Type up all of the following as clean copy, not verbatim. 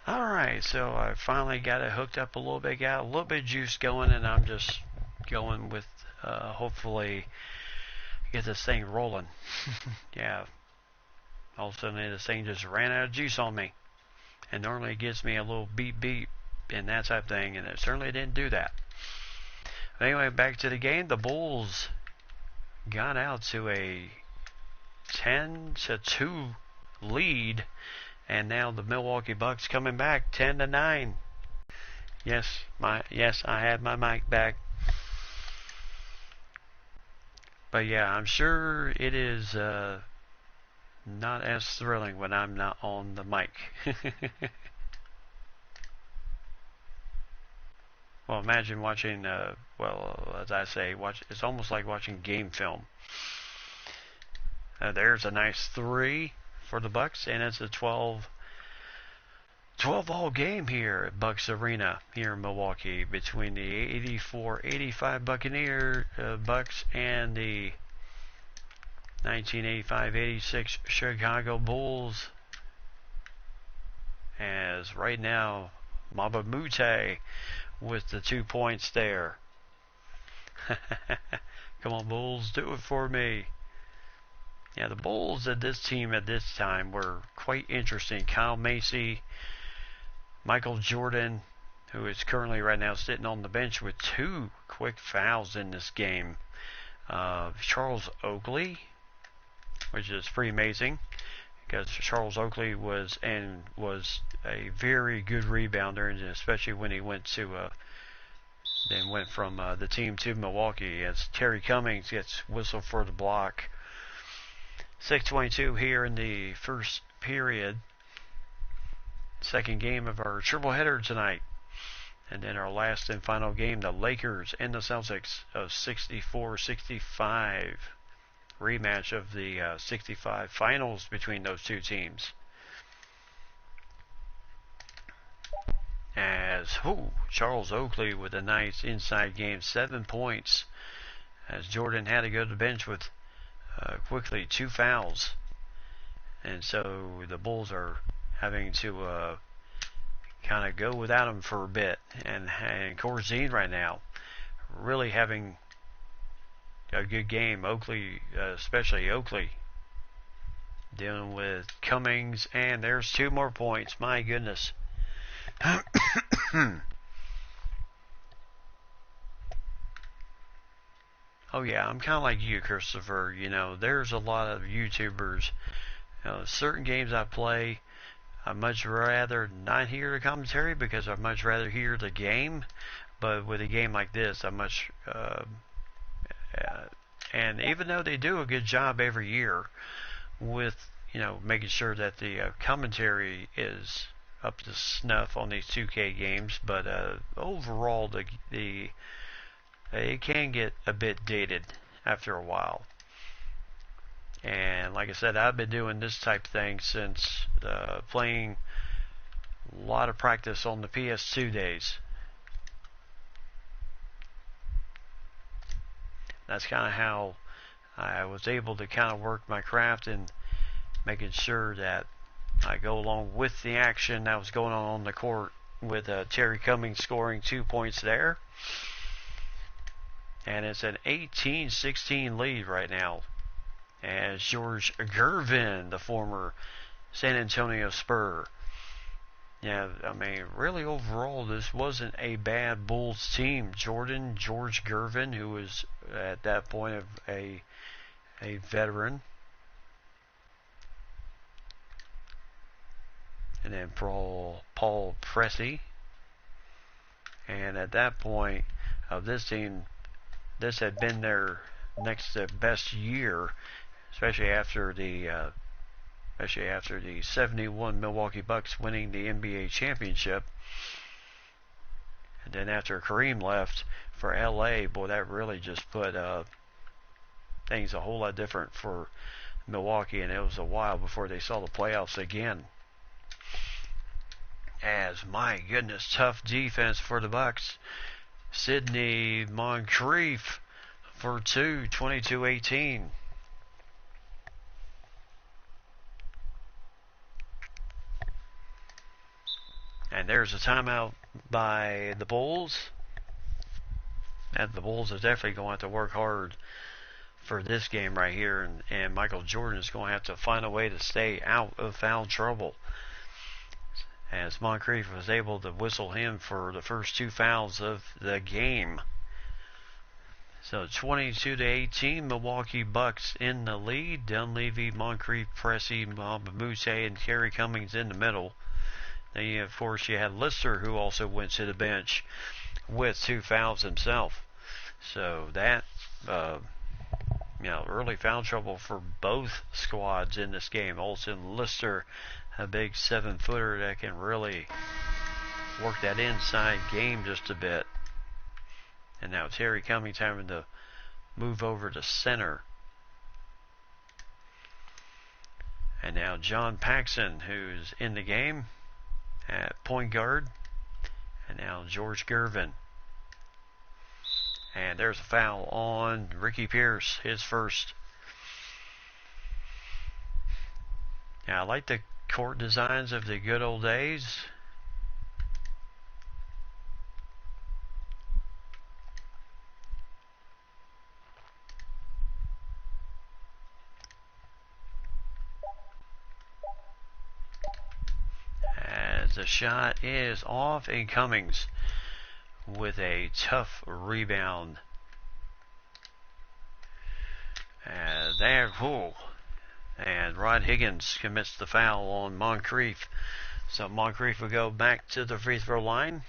Alright, so I finally got it hooked up a little bit, got a little bit of juice going, and I'm just going with hopefully get this thing rolling. Yeah, all of a sudden this thing just ran out of juice on me. And normally it gives me a little beep beep and that type of thing, and it certainly didn't do that. But anyway, back to the game. The Bulls got out to a 10-2 lead, and now the Milwaukee Bucks coming back 10-9. Yes, I had my mic back. But yeah, I'm sure it is not as thrilling when I'm not on the mic. Well, imagine watching, as I say, it's almost like watching game film. There's a nice 3 for the Bucks, and it's a 12-all game here at Bucks Arena here in Milwaukee between the 84-85 Bucks and the 1985-86 Chicago Bulls. As right now, Mamba Mute with the 2 points there. Come on, Bulls, do it for me. Yeah, the Bulls at this team at this time were quite interesting. Kyle Macy, Michael Jordan, who is currently right now sitting on the bench with 2 quick fouls in this game. Charles Oakley, which is pretty amazing because Charles Oakley was a very good rebounder, and especially when he went from the team to Milwaukee, as Terry Cummings gets whistled for the block. 6:22 here in the first period. Second game of our triple header tonight. And then our last and final game, the Lakers and the Celtics of 64-65. Rematch of the 65 finals between those two teams. As Charles Oakley with a nice inside game, 7 points. As Jordan had to go to the bench with quickly 2 fouls. And so the Bulls are having to kind of go without him for a bit. And Corzine right now really having a good game. Oakley, especially Oakley, dealing with Cummings, and there's 2 more points. My goodness. Oh yeah, I'm kind of like you, Christopher. You know, there's a lot of YouTubers. Certain games I play, I'd much rather not hear the commentary because I'd much rather hear the game. But with a game like this, I much and even though they do a good job every year with making sure that the commentary is up to snuff on these 2K games, but overall it can get a bit dated after a while. And like I said, I've been doing this type of thing since playing a lot of practice on the PS2 days. That's kind of how I was able to kind of work my craft and making sure that I go along with the action that was going on the court, with Terry Cummings scoring 2 points there. And it's an 18-16 lead right now. As George Gervin, the former San Antonio Spur. Yeah, I mean, really overall, this wasn't a bad Bulls team. George Gervin, who was at that point of a veteran. And then Paul Pressey. And at that point of this team, this had been their next best year, especially after the 71 Milwaukee Bucks winning the NBA championship. And then after Kareem left for LA, boy, that really just put things a whole lot different for Milwaukee, and it was a while before they saw the playoffs again. As, my goodness, tough defense for the Bucks. Sidney Moncrief for 2, 22-18. And there's a timeout by the Bulls. And the Bulls are definitely going to have to work hard for this game right here. And Michael Jordan is going to have to find a way to stay out of foul trouble, as Moncrief was able to whistle him for the first 2 fouls of the game. So 22-18, Milwaukee Bucks in the lead. Dunleavy, Moncrief, Pressey, Mabuse, and Kerry Cummings in the middle. Then, of course, you had Lister, who also went to the bench with 2 fouls himself. So that, early foul trouble for both squads in this game. Olsen, Lister, a big 7-footer that can really work that inside game just a bit. And now Terry Cummings having to move over to center. And now John Paxson, who's in the game at point guard. And now George Gervin. And there's a foul on Ricky Pierce, his first. Now, I like the court designs of the good old days. As the shot is off, and Cummings with a tough rebound. There, and Rod Higgins commits the foul on Moncrief. So Moncrief will go back to the free throw line.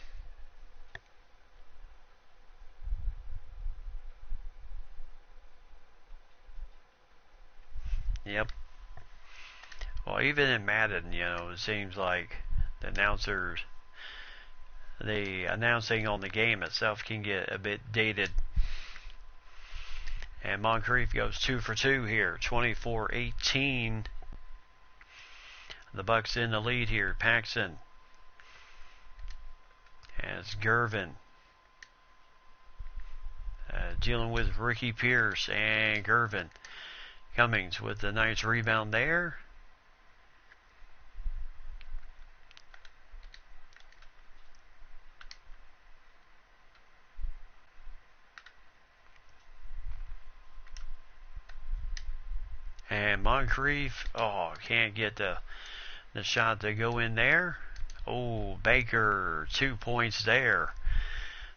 Yep. Well, even in Madden, it seems like the announcing on the game itself can get a bit dated. And Moncrief goes 2 for 2 here, 24-18. The Bucks in the lead here. Paxson has Gervin dealing with Ricky Pierce, and Gervin. Cummings with the nice rebound there. And Moncrief, can't get the shot to go in there. Oh, Baker, 2 points there.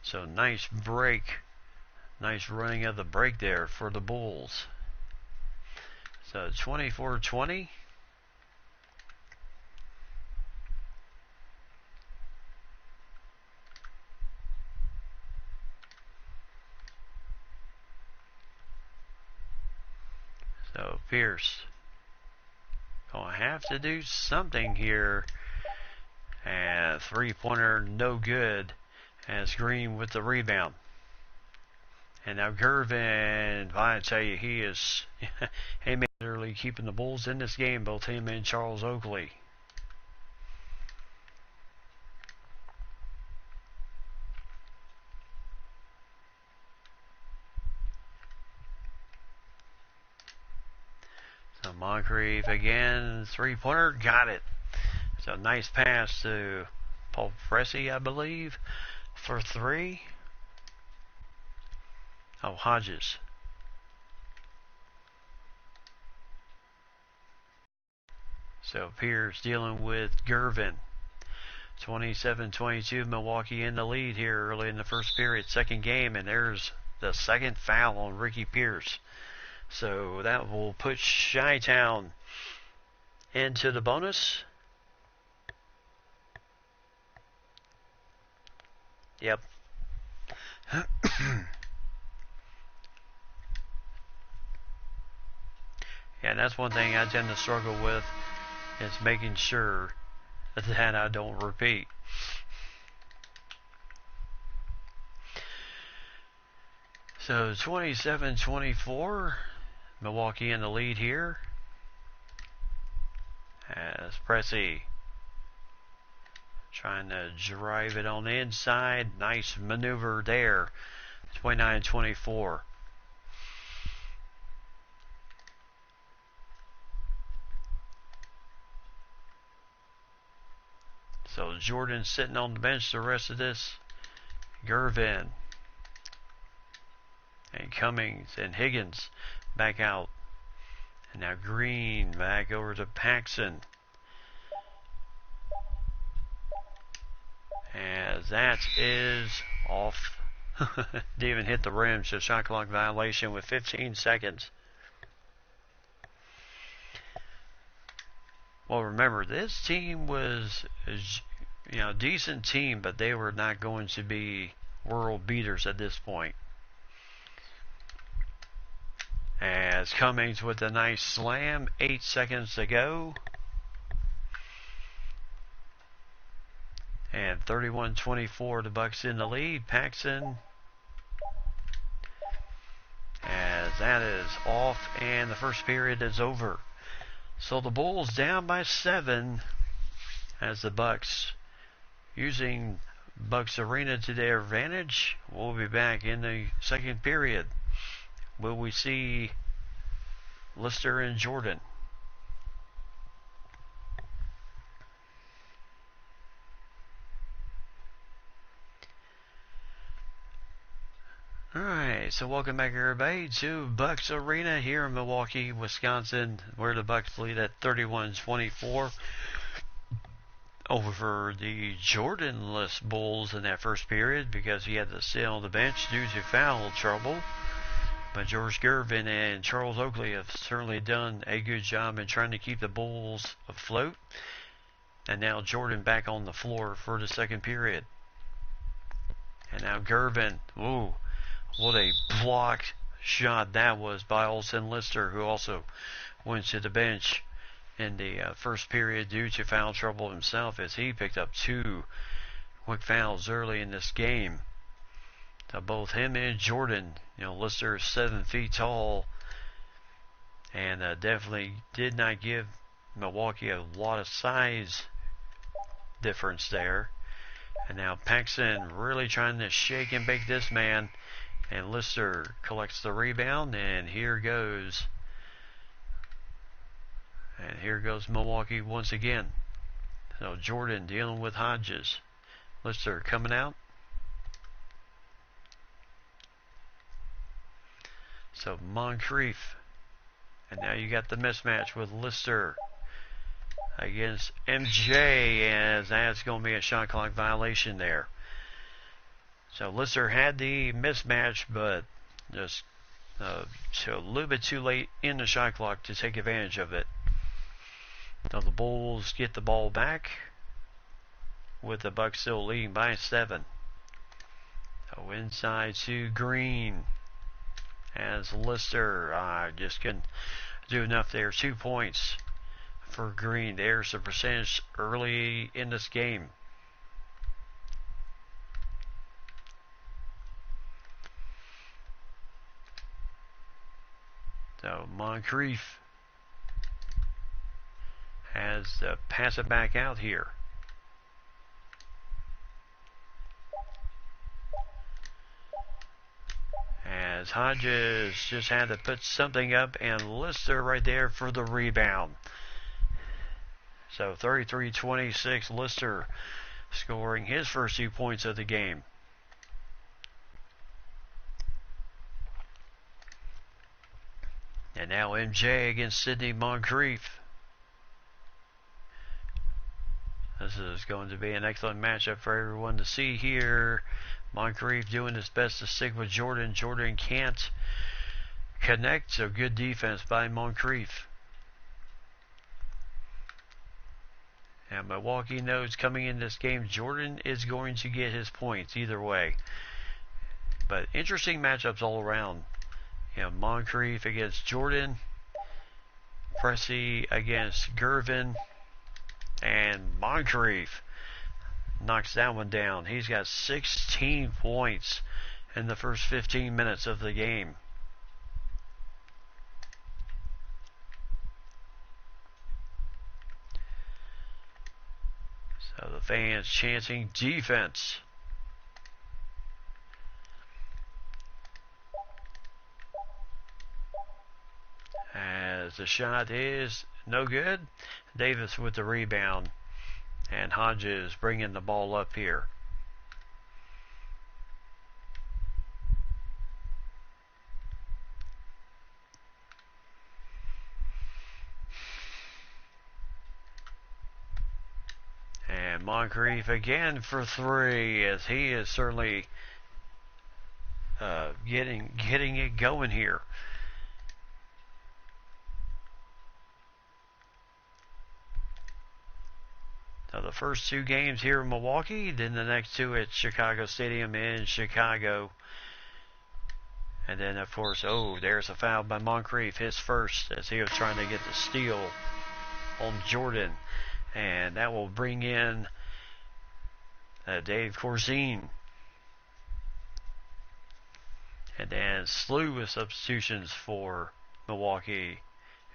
So nice break. Nice running of the break there for the Bulls. So 24-20. So Pierce gonna have to do something here. And 3-pointer no good, as Green with the rebound. And now Gervin, I tell you, he is literally keeping the Bulls in this game, both him and Charles Oakley. So Moncrief again, 3-pointer, got it. So nice pass to Paul Pressey, I believe, for 3. Oh, Hodges. So Pierce dealing with Gervin. 27-22, Milwaukee in the lead here early in the first period, second game, and there's the second foul on Ricky Pierce. So that will put Chi-Town into the bonus. Yep. Yeah, that's one thing I tend to struggle with, is making sure that I don't repeat. So 27-24, Milwaukee in the lead here. As Pressey trying to drive it on the inside. Nice maneuver there. 29-24. So Jordan sitting on the bench the rest of this. Gervin and Cummings and Higgins back out. And now Green back over to Paxson. As that is off. Didn't even hit the rim, so shot clock violation with 15 seconds. Well, remember, this team was, decent team, but they were not going to be world beaters at this point. As Cummings with a nice slam, 8 seconds to go. And 31-24, the Bucks in the lead. Paxson, as that is off, and the first period is over. So the Bulls down by 7, as the Bucks using Bucks Arena to their advantage. We'll be back in the second period. Will we see Lister and Jordan? Alright, so welcome back everybody to Bucks Arena here in Milwaukee, Wisconsin, where the Bucks lead at 31-24 over the Jordan-less Bulls in that first period because he had to sit on the bench due to foul trouble. But George Gervin and Charles Oakley have certainly done a good job in trying to keep the Bulls afloat. And now Jordan back on the floor for the second period. And now Gervin, ooh, what a blocked shot that was by Olsen Lister, who also went to the bench in the first period due to foul trouble himself, as he picked up 2 quick fouls early in this game. So both him and Jordan, Lister is 7 feet tall, and definitely did not give Milwaukee a lot of size difference there. And now Paxson really trying to shake and bake this man. And Lister collects the rebound, and here goes. And here goes Milwaukee once again. So Jordan dealing with Hodges. Lister coming out. So Moncrief. And now you got the mismatch with Lister against MJ, as that's going to be a shot clock violation there. So Lister had the mismatch, but just so a little bit too late in the shot clock to take advantage of it. So the Bulls get the ball back with the Bucks still leading by 7. So inside to Green as Lister just couldn't do enough there. 2 points for Green. There's the percentage early in this game. So Moncrief has to pass it back out here. As Hodges just had to put something up, and Lister right there for the rebound. So 33-26, Lister scoring his first 2 points of the game. And now MJ against Sidney Moncrief. This is going to be an excellent matchup for everyone to see here. Moncrief doing his best to stick with Jordan. Jordan can't connect, so good defense by Moncrief. And Milwaukee knows coming in this game, Jordan is going to get his points either way. But interesting matchups all around. Moncrief against Jordan, Pressey against Gervin, and Moncrief knocks that one down. He's got 16 points in the first 15 minutes of the game. So the fans chanting defense. As the shot is no good. Davis with the rebound. And Hodges bringing the ball up here. And Moncrief again for three, as he is certainly getting it going here. Now the first two games here in Milwaukee, then the next two at Chicago Stadium in Chicago. And then of course, there's a foul by Moncrief, his first, as he was trying to get the steal on Jordan. And that will bring in Dave Corzine. And then slew of substitutions for Milwaukee.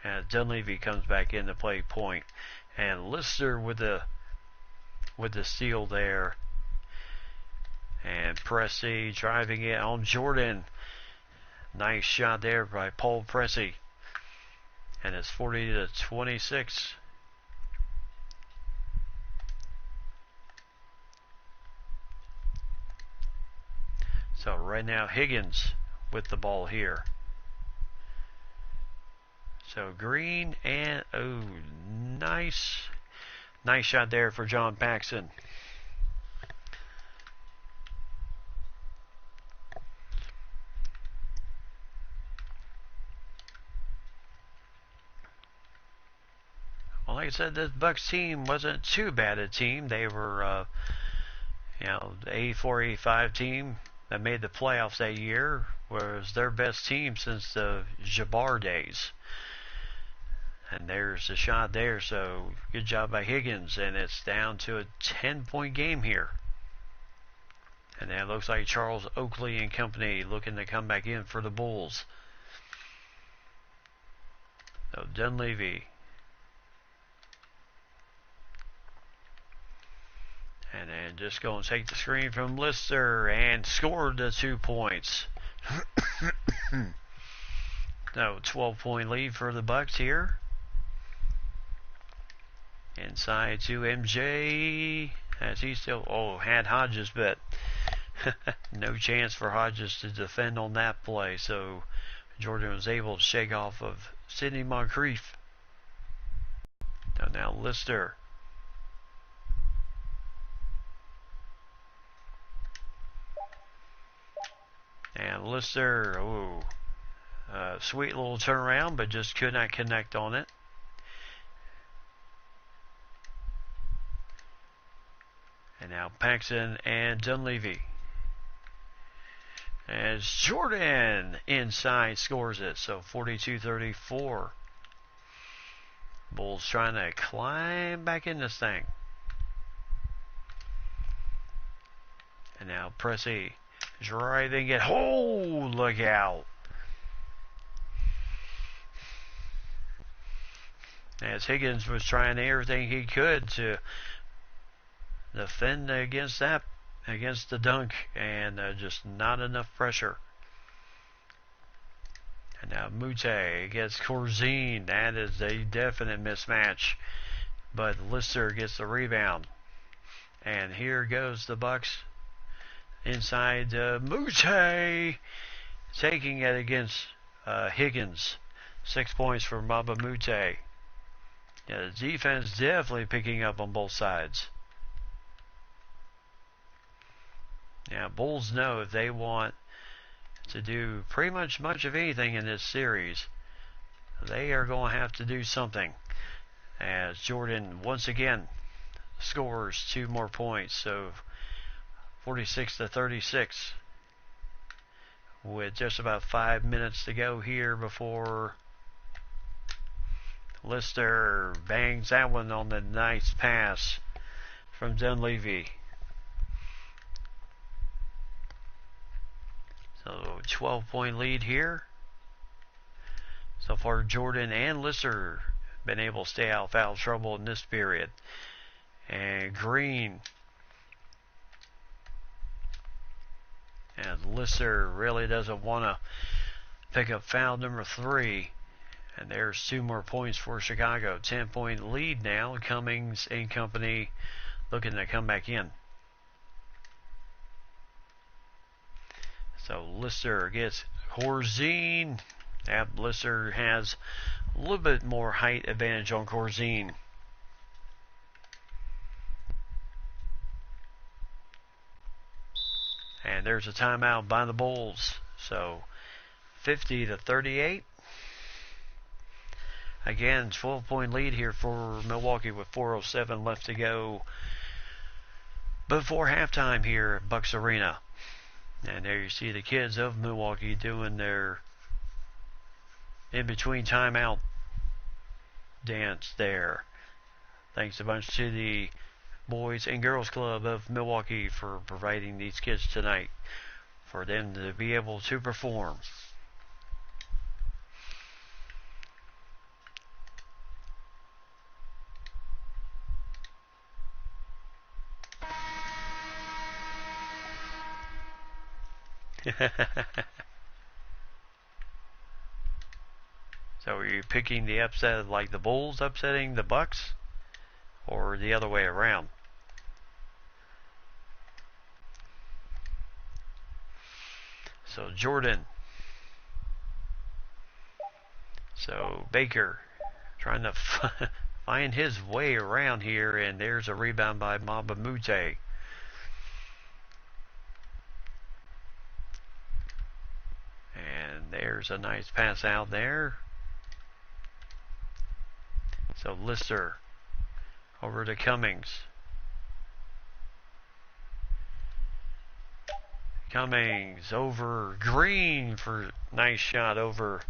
And Dunleavy comes back in to play point. And Lister with the steal there. And Pressey driving it on Jordan. Nice shot there by Paul Pressey. And it's 40-26. So right now Higgins with the ball here. So Green and nice shot there for John Paxson. Well, like I said, this Bucks team wasn't too bad a team. They were, the 84-85 team that made the playoffs that year, was their best team since the Jabbar days. And there's the shot there, so good job by Higgins, and it's down to a 10-point game here. And that looks like Charles Oakley and company looking to come back in for the Bulls. So Dunleavy. And then just go and take the screen from Lister and scored the 2 points. No, 12-point lead for the Bucks here. Inside to MJ, as he still had Hodges, but no chance for Hodges to defend on that play. So Jordan was able to shake off of Sidney Moncrief. Now Lister. And Lister, sweet little turnaround, but just could not connect on it. And now Paxson and Dunleavy. As Jordan inside scores it, so 42-34. Bulls trying to climb back in this thing. And now Pressey driving it. Oh, look out. As Higgins was trying everything he could to defend against the dunk, and just not enough pressure. And now Mute against Corzine. That is a definite mismatch, but Lister gets the rebound. And here goes the Bucks inside. Mute taking it against Higgins. 6 points for Maba Mute. Yeah, the defense definitely picking up on both sides. Now, Bulls know if they want to do pretty much of anything in this series, they are going to have to do something. As Jordan once again scores 2 more points, so 46-36, with just about 5 minutes to go here before Lister bangs that one on the nice pass from Dunleavy. So 12-point lead here. So far Jordan and Lister been able to stay out of foul trouble in this period. And Green. And Lister really doesn't want to pick up foul number 3. And there's 2 more points for Chicago. 10-point lead now. Cummings and company looking to come back in. So Lister gets Corzine. Lister has a little bit more height advantage on Corzine. And there's a timeout by the Bulls. So 50-38. Again, 12-point lead here for Milwaukee with 4:07 left to go before halftime here at Bucks Arena. And there you see the kids of Milwaukee doing their in-between timeout dance there. Thanks a bunch to the Boys and Girls Club of Milwaukee for providing these kids tonight for them to be able to perform. So are you picking the upset like the Bulls upsetting the Bucks, or the other way around? So Jordan. So Baker trying to find his way around here, and there's a rebound by Mamba Mute. And there's a nice pass out there. So Lister over to Cummings. Cummings over Green for nice shot over.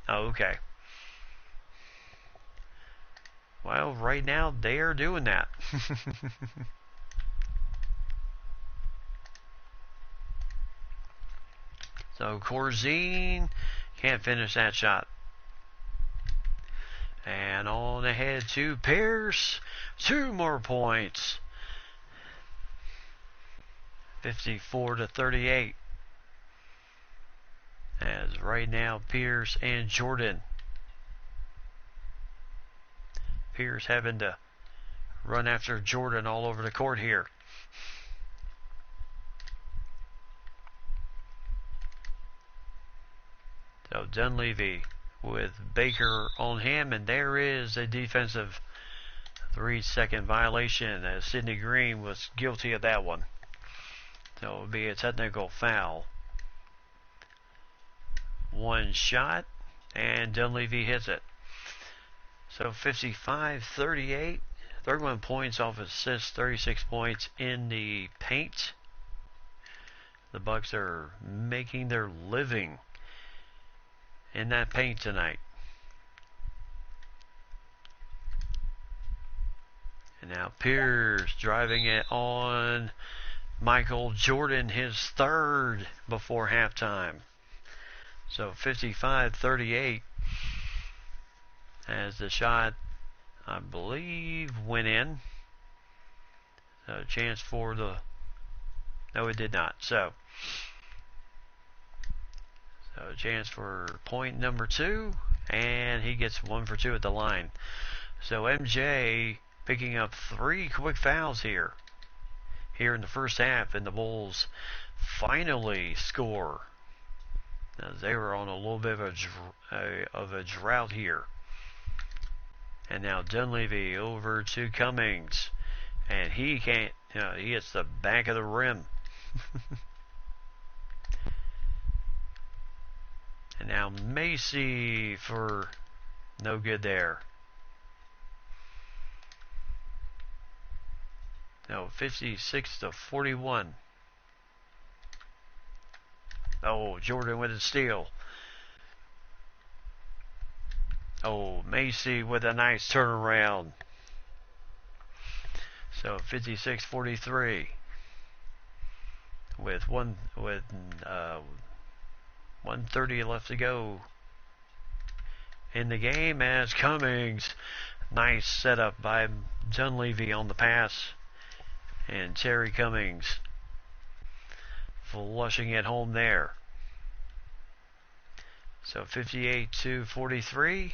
Oh, okay. Well, right now they are doing that. So Corzine can't finish that shot. And on ahead to Pierce. 2 more points. 54-38. As right now Pierce and Jordan. Pierce having to run after Jordan all over the court here. So Dunleavy with Baker on him, and there is a defensive 3-second violation as Sidney Green was guilty of that one. So it would be a technical foul. 1 shot, and Dunleavy hits it. So 55-38, 31 points off assists, 36 points in the paint. The Bucks are making their living in that paint tonight. And now Pierce driving it on Michael Jordan, his 3rd before halftime. So 55-38 as the shot, I believe, went in. So a chance for the... No, it did not. So a chance for point number 2, and he gets 1 for 2 at the line. So MJ picking up 3 quick fouls here in the first half, and the Bulls finally score. Now, they were on a little bit of a drought here. And now Dunleavy over to Cummings, and he can't, he hits the back of the rim. And now Macy for no good there. No, 56-41. Oh, Jordan with a steal. Oh, Macy with a nice turnaround. So 56-43 with 1:30 left to go in the game as Cummings, nice setup by Dunleavy on the pass, and Terry Cummings flushing it home there. So 58-43.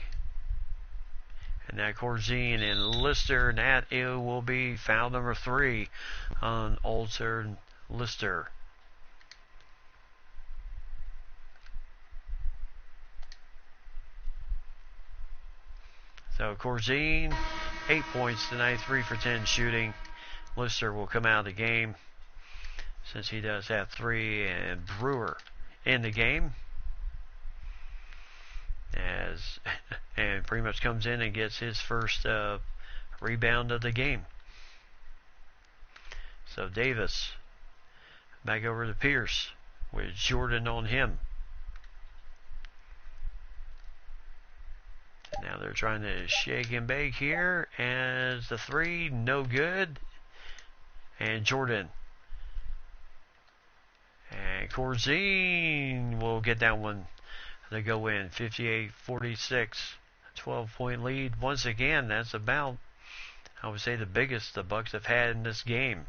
And that Corzine and Lister, and that it will be foul number 3 on Alter and Lister. So Corzine, 8 points tonight, 3 for 10 shooting. Lister will come out of the game since he does have 3, and Brewer in the game. And pretty much comes in and gets his first rebound of the game. So Davis back over to Pierce with Jordan on him. And now they're trying to shake and bake here, as the 3, no good. And Jordan. And Corzine will get that one to go in. 58-46. 12-point lead. Once again, that's about, I would say, the biggest the Bucks have had in this game.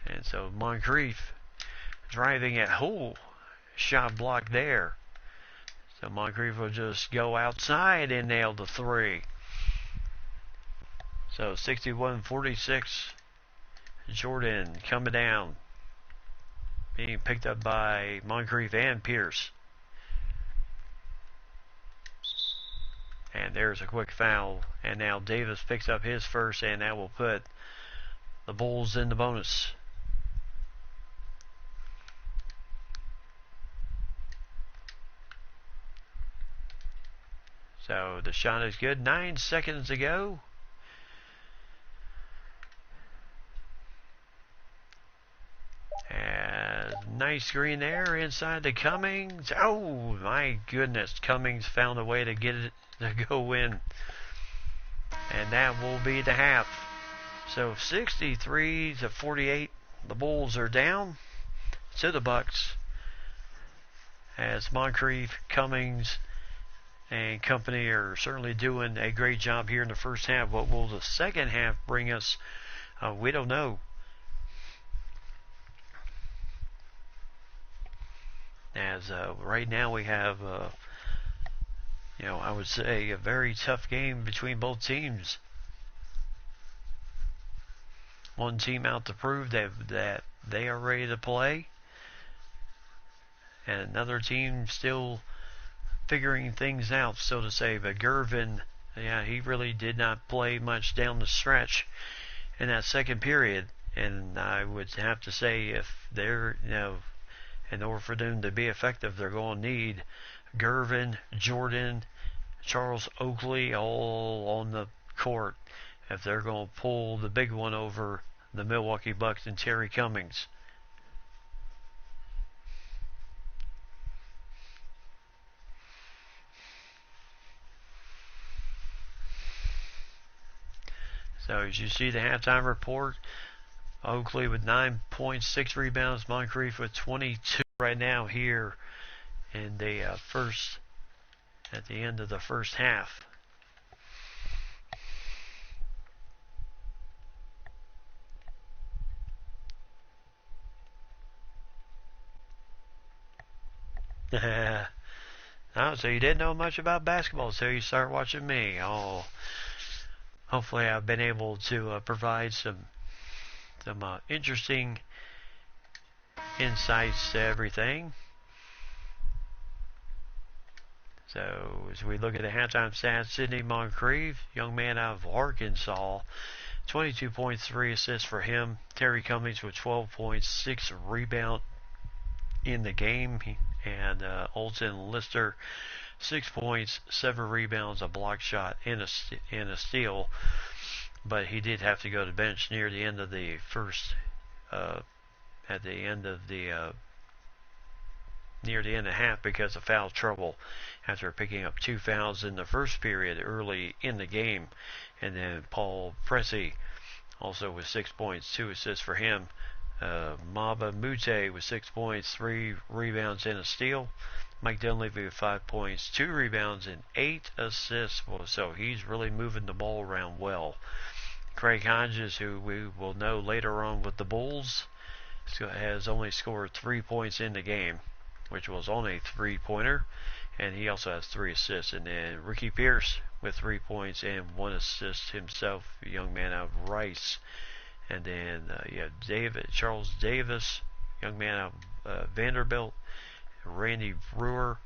And so Moncrief driving at hole. Shot block there. So Moncrief will just go outside and nail the 3. So 61-46. Jordan coming down. Being picked up by Moncrief and Pierce. And there's a quick foul. And now Davis picks up his first, and that will put the Bulls in the bonus. So the shot is good. 9 seconds to go. And nice screen there inside to Cummings. Oh my goodness. Cummings found a way to get it to go in. And that will be the half. So 63-48. The Bulls are down to the Bucks, as Moncrief, Cummings, and company are certainly doing a great job here in the first half. What will the second half bring us? We don't know. As right now we have, I would say a very tough game between both teams. One team out to prove that they are ready to play, and another team still figuring things out, so to say. But Gervin, he really did not play much down the stretch in that second period. And I would have to say, if they're, in order for them to be effective, they're going to need Gervin, Jordan, Charles Oakley all on the court if they're going to pull the big one over the Milwaukee Bucks and Terry Cummings. So as you see the halftime report, Oakley with 9 points, 6 rebounds, Moncrief with 22 right now here in the at the end of the first half. Oh, so you didn't know much about basketball, so you start watching me. Oh, hopefully I've been able to provide some interesting insights to everything. So as we look at the halftime stats, Sidney Moncrief, young man out of Arkansas, 22.3 assists for him. Terry Cummings with 12 points, 6 rebound in the game. And Olsen Lister, 6 points, 7 rebounds, a block shot, and a steal. But he did have to go to the bench near the end of the first, near the end of the half because of foul trouble after picking up 2 fouls in the first period early in the game. And then Paul Pressey also with 6 points, 2 assists for him. Maba Mute with 6 points, 3 rebounds and a steal. Mike Dunleavy with 5 points, 2 rebounds and 8 assists. So he's really moving the ball around well. Craig Hodges, who we will know later on with the Bulls, has only scored 3 points in the game, which was only a 3-pointer, and he also has 3 assists. And then Ricky Pierce with 3 points and 1 assist himself, a young man out of Rice. And then you have Charles Davis, young man out of Vanderbilt. Randy Brewer,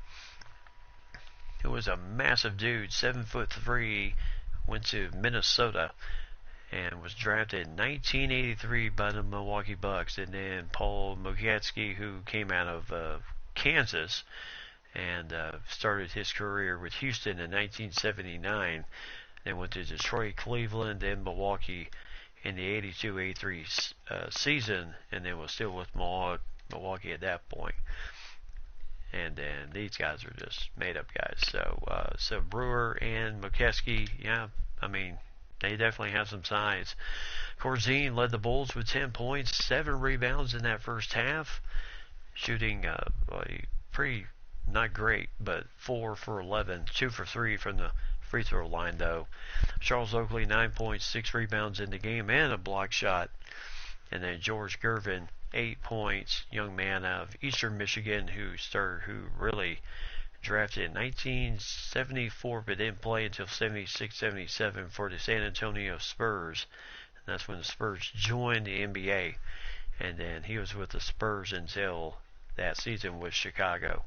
who was a massive dude, 7'3", went to Minnesota and was drafted in 1983 by the Milwaukee Bucks. And then Paul Mokatsky, who came out of Kansas and started his career with Houston in 1979. Then went to Detroit, Cleveland, and Milwaukee in the 82-83 season, and then was still with Milwaukee at that point. And then these guys are just made-up guys. So Brewer and Mokeski, yeah, I mean, they definitely have some size. Corzine led the Bulls with 10 points, 7 rebounds in that first half, shooting pretty not great, but 4 for 11, 2 for 3 from the free throw line though. Charles Oakley 9 points, 6 rebounds in the game, and a block shot. And then George Gervin 8 points, young man out of Eastern Michigan who really drafted in 1974 but didn't play until 76-77 for the San Antonio Spurs. And that's when the Spurs joined the NBA. And then he was with the Spurs until that season with Chicago.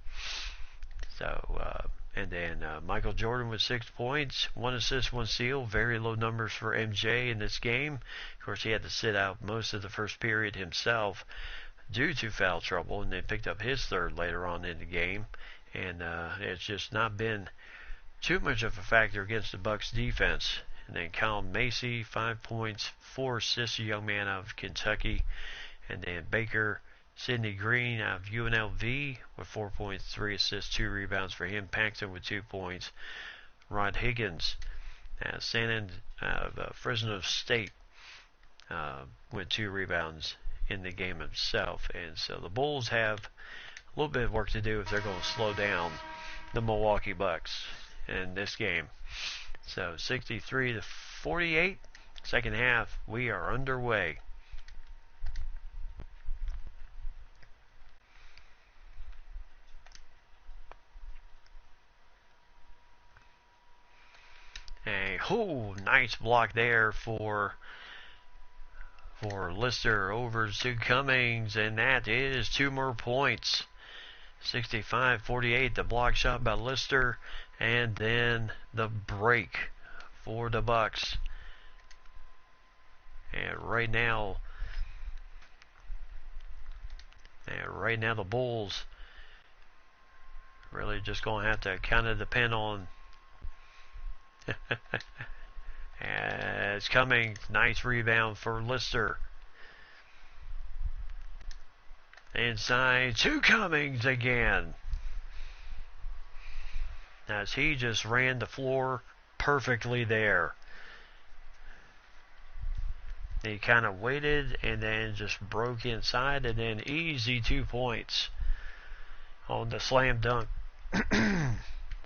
So, and then Michael Jordan with 6 points, 1 assist, 1 steal. Very low numbers for MJ in this game. Of course, he had to sit out most of the first period himself due to foul trouble, and then picked up his third later on in the game. And it's just not been too much of a factor against the Bucks defense. And then Kyle Macy, 5 points, 4 assists, a young man out of Kentucky. And then Baker Sidney Green out of UNLV with 4 points, 3 assists, 2 rebounds for him. Paxton with 2 points. Rod Higgins out of Fresno State with 2 rebounds in the game himself. And so the Bulls have a little bit of work to do if they're going to slow down the Milwaukee Bucks in this game. So 63-48, second half, we are underway. Nice block there for Lister over to Cummings, and that is 2 more points. 65-48, the block shot by Lister, and then the break for the Bucks. And right now the Bulls really just going to have to kind of depend on it's coming. Nice rebound for Lister. Inside to Cummings again. As he just ran the floor perfectly there. He kind of waited and then just broke inside, and then easy 2 points on the slam dunk.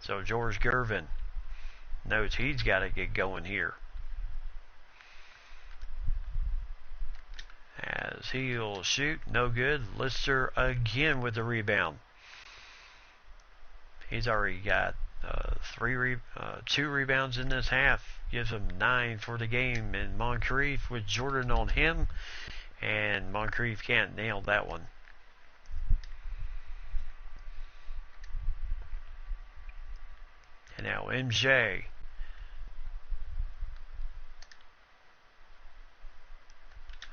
So George Gervin knows he's got to get going here. As he'll shoot, no good. Lister again with the rebound. He's already got 2 rebounds in this half. Gives him 9 for the game. And Moncrief with Jordan on him. And Moncrief can't nail that one. And now MJ.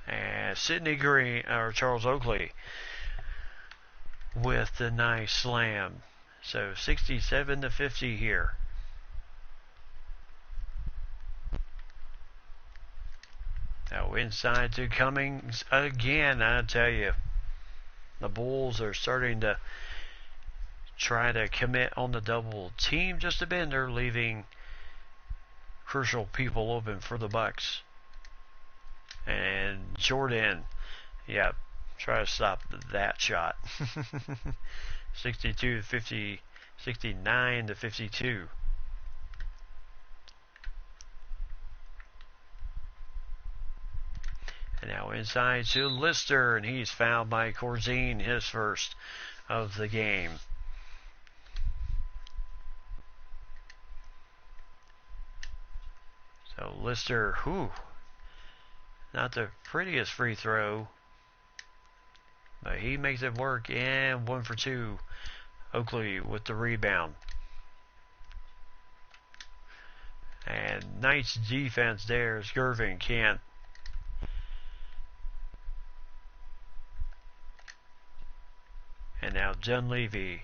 And Sidney Green, or Charles Oakley, with the nice slam. So 67-50 here. Now inside to Cummings again. I tell you, the Bulls are starting to try to commit on the double team just a bit. They're leaving crucial people open for the Bucks. And Jordan, yeah, try to stop that shot. 62-50, 69-52. And now inside to Lister, and he's fouled by Corzine, his first of the game. So Lister, not the prettiest free throw, but he makes it work, and 1 for 2. Oakley with the rebound. And nice defense there as Gervin can't. And now Dunleavy.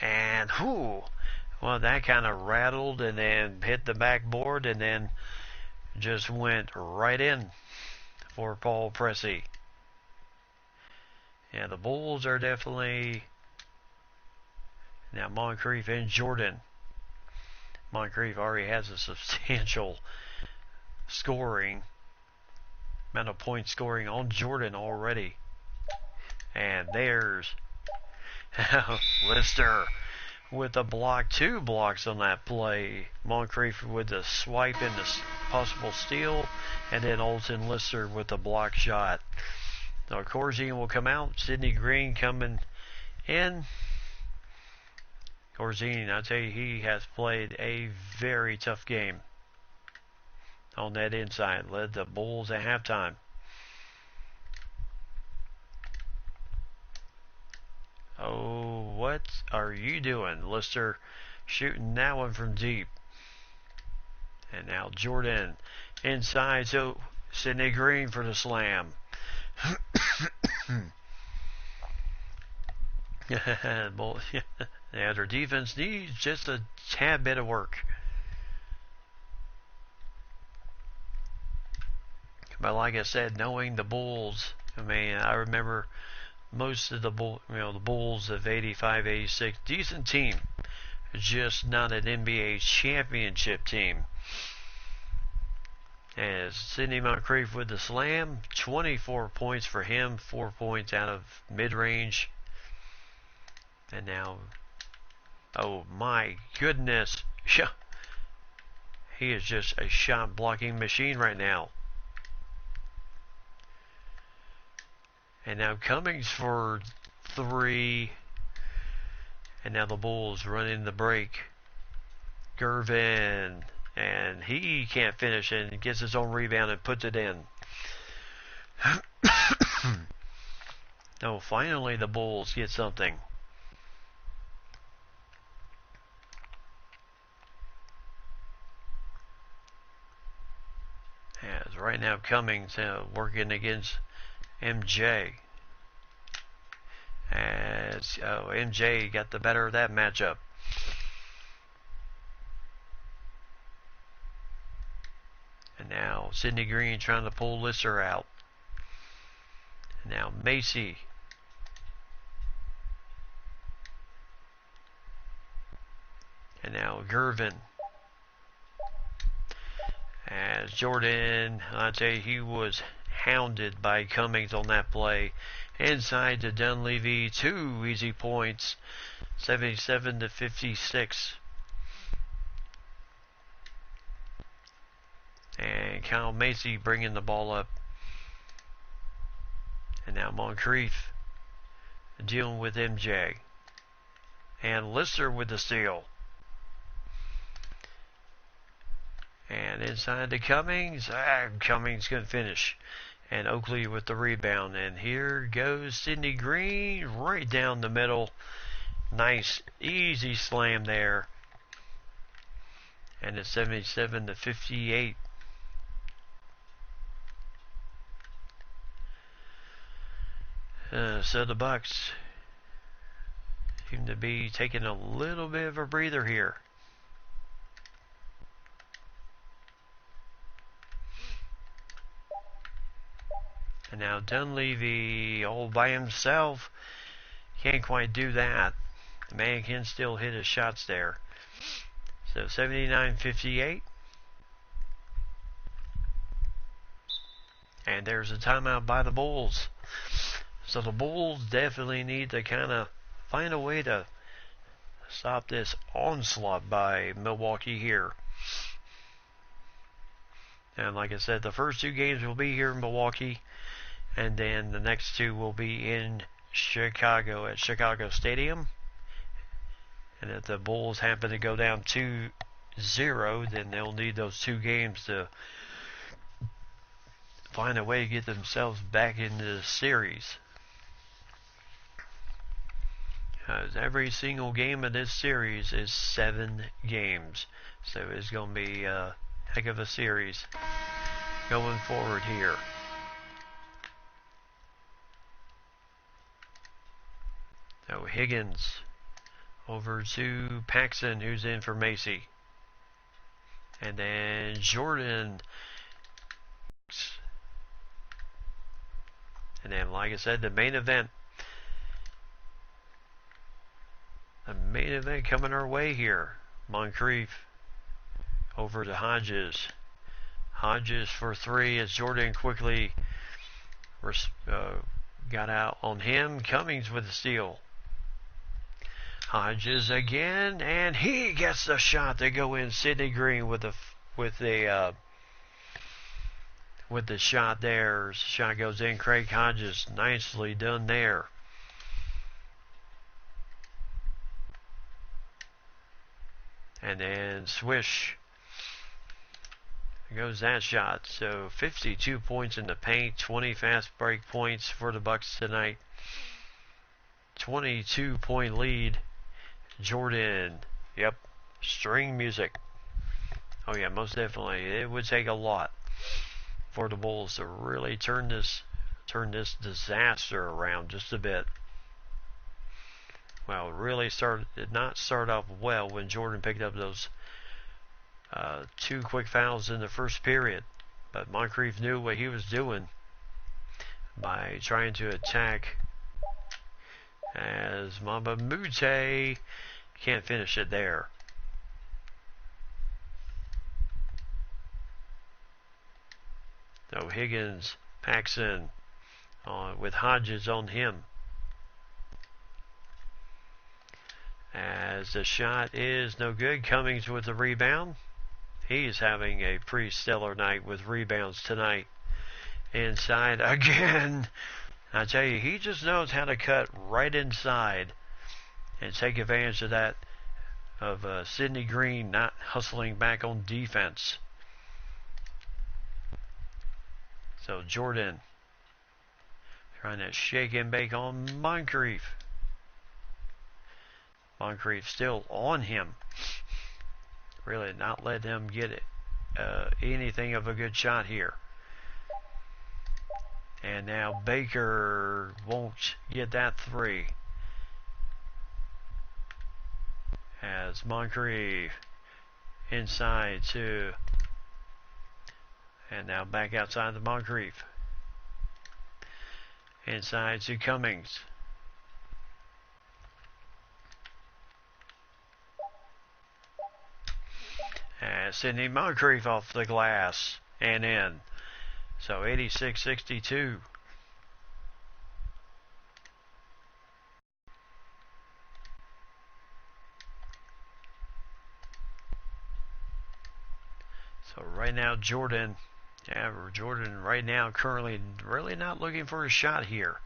And well, that kind of rattled and then hit the backboard and then just went right in for Paul Pressey. Yeah, the Bulls are definitely now Moncrief and Jordan. Moncrief already has a substantial amount of points scoring on Jordan already. And there's Lister with a block, 2 blocks on that play. Moncrief with the swipe and the possible steal, and then Olsen Lister with the block shot. So Corzine will come out. Sidney Green coming in. Corzine, I tell you, he has played a very tough game on that inside. Led the Bulls at halftime. Oh, what are you doing? Lister shooting that one from deep. And now Jordan inside. So Sidney Green for the slam. Yeah, their defense needs just a tad bit of work. But like I said, knowing the Bulls, I remember most of the Bulls of 85, 86, decent team, just not an NBA championship team. As Sidney Moncrief with the slam, 24 points for him, 4 points out of mid-range. And now, oh my goodness, he is just a shot blocking machine right now. And now Cummings for 3. And now the Bulls running the break. Gervin. And he can't finish and gets his own rebound and puts it in. No, finally the Bulls get something. As right now Cummings working against MJ. As MJ got the better of that matchup. And now Sidney Green trying to pull Lister out. And now Macy. And now Gervin. As Jordan, I'd say he was hounded by Cummings on that play. Inside to Dunleavy, 2 easy points, 77-56. And Kyle Macy bringing the ball up. And now Moncrief dealing with MJ. And Lister with the steal. And inside to Cummings. Cummings couldn't finish. And Oakley with the rebound. And here goes Sidney Green right down the middle. Nice, easy slam there. And it's 77-58. So the Bucks seem to be taking a little bit of a breather here. And now Dunleavy all by himself. Can't quite do that. The man can still hit his shots there. So 79-58. And there's a timeout by the Bulls. So the Bulls definitely need to kind of find a way to stop this onslaught by Milwaukee here. And like I said, the first 2 games will be here in Milwaukee, and then the next 2 will be in Chicago at Chicago Stadium. And if the Bulls happen to go down 2-0, then they'll need those 2 games to find a way to get themselves back into the series. Because every single game of this series is 7 games. So it's going to be a heck of a series going forward here. So Higgins over to Paxson, who's in for Macy. And then Jordan. And then, like I said, the main event. The main event coming our way here. Moncrief over to Hodges. Hodges for 3 as Jordan quickly got out on him. Cummings with the steal. Hodges again, and he gets the shot to go in. Sidney Green with the shot there. Shot goes in. Craig Hodges, nicely done there. And then swish goes that shot. So 52 points in the paint, 20 fast break points for the Bucks tonight. 22-point lead. Jordan, yep, string music. Oh yeah, most definitely. It would take a lot for the Bulls to really turn this disaster around just a bit. Well, it really did not start off well when Jordan picked up those 2 quick fouls in the first period. But Moncrief knew what he was doing by trying to attack as Nba2k20 can't finish it there. So Higgins, Paxson with Hodges on him. As the shot is no good. Cummings with the rebound. He's having a pretty stellar night with rebounds tonight. Inside again. I tell you, he just knows how to cut right inside and take advantage of that, of Sidney Green not hustling back on defense. So Jordan trying to shake and bake on Moncrief. Moncrief still on him. Really not let him get anything of a good shot here. And now Baker won't get that 3. As Moncrief inside to, and now back outside the Moncrief. Inside to Cummings. And Sidney Moncrief off the glass and in. So 86-62. So right now Jordan right now currently really not looking for a shot here.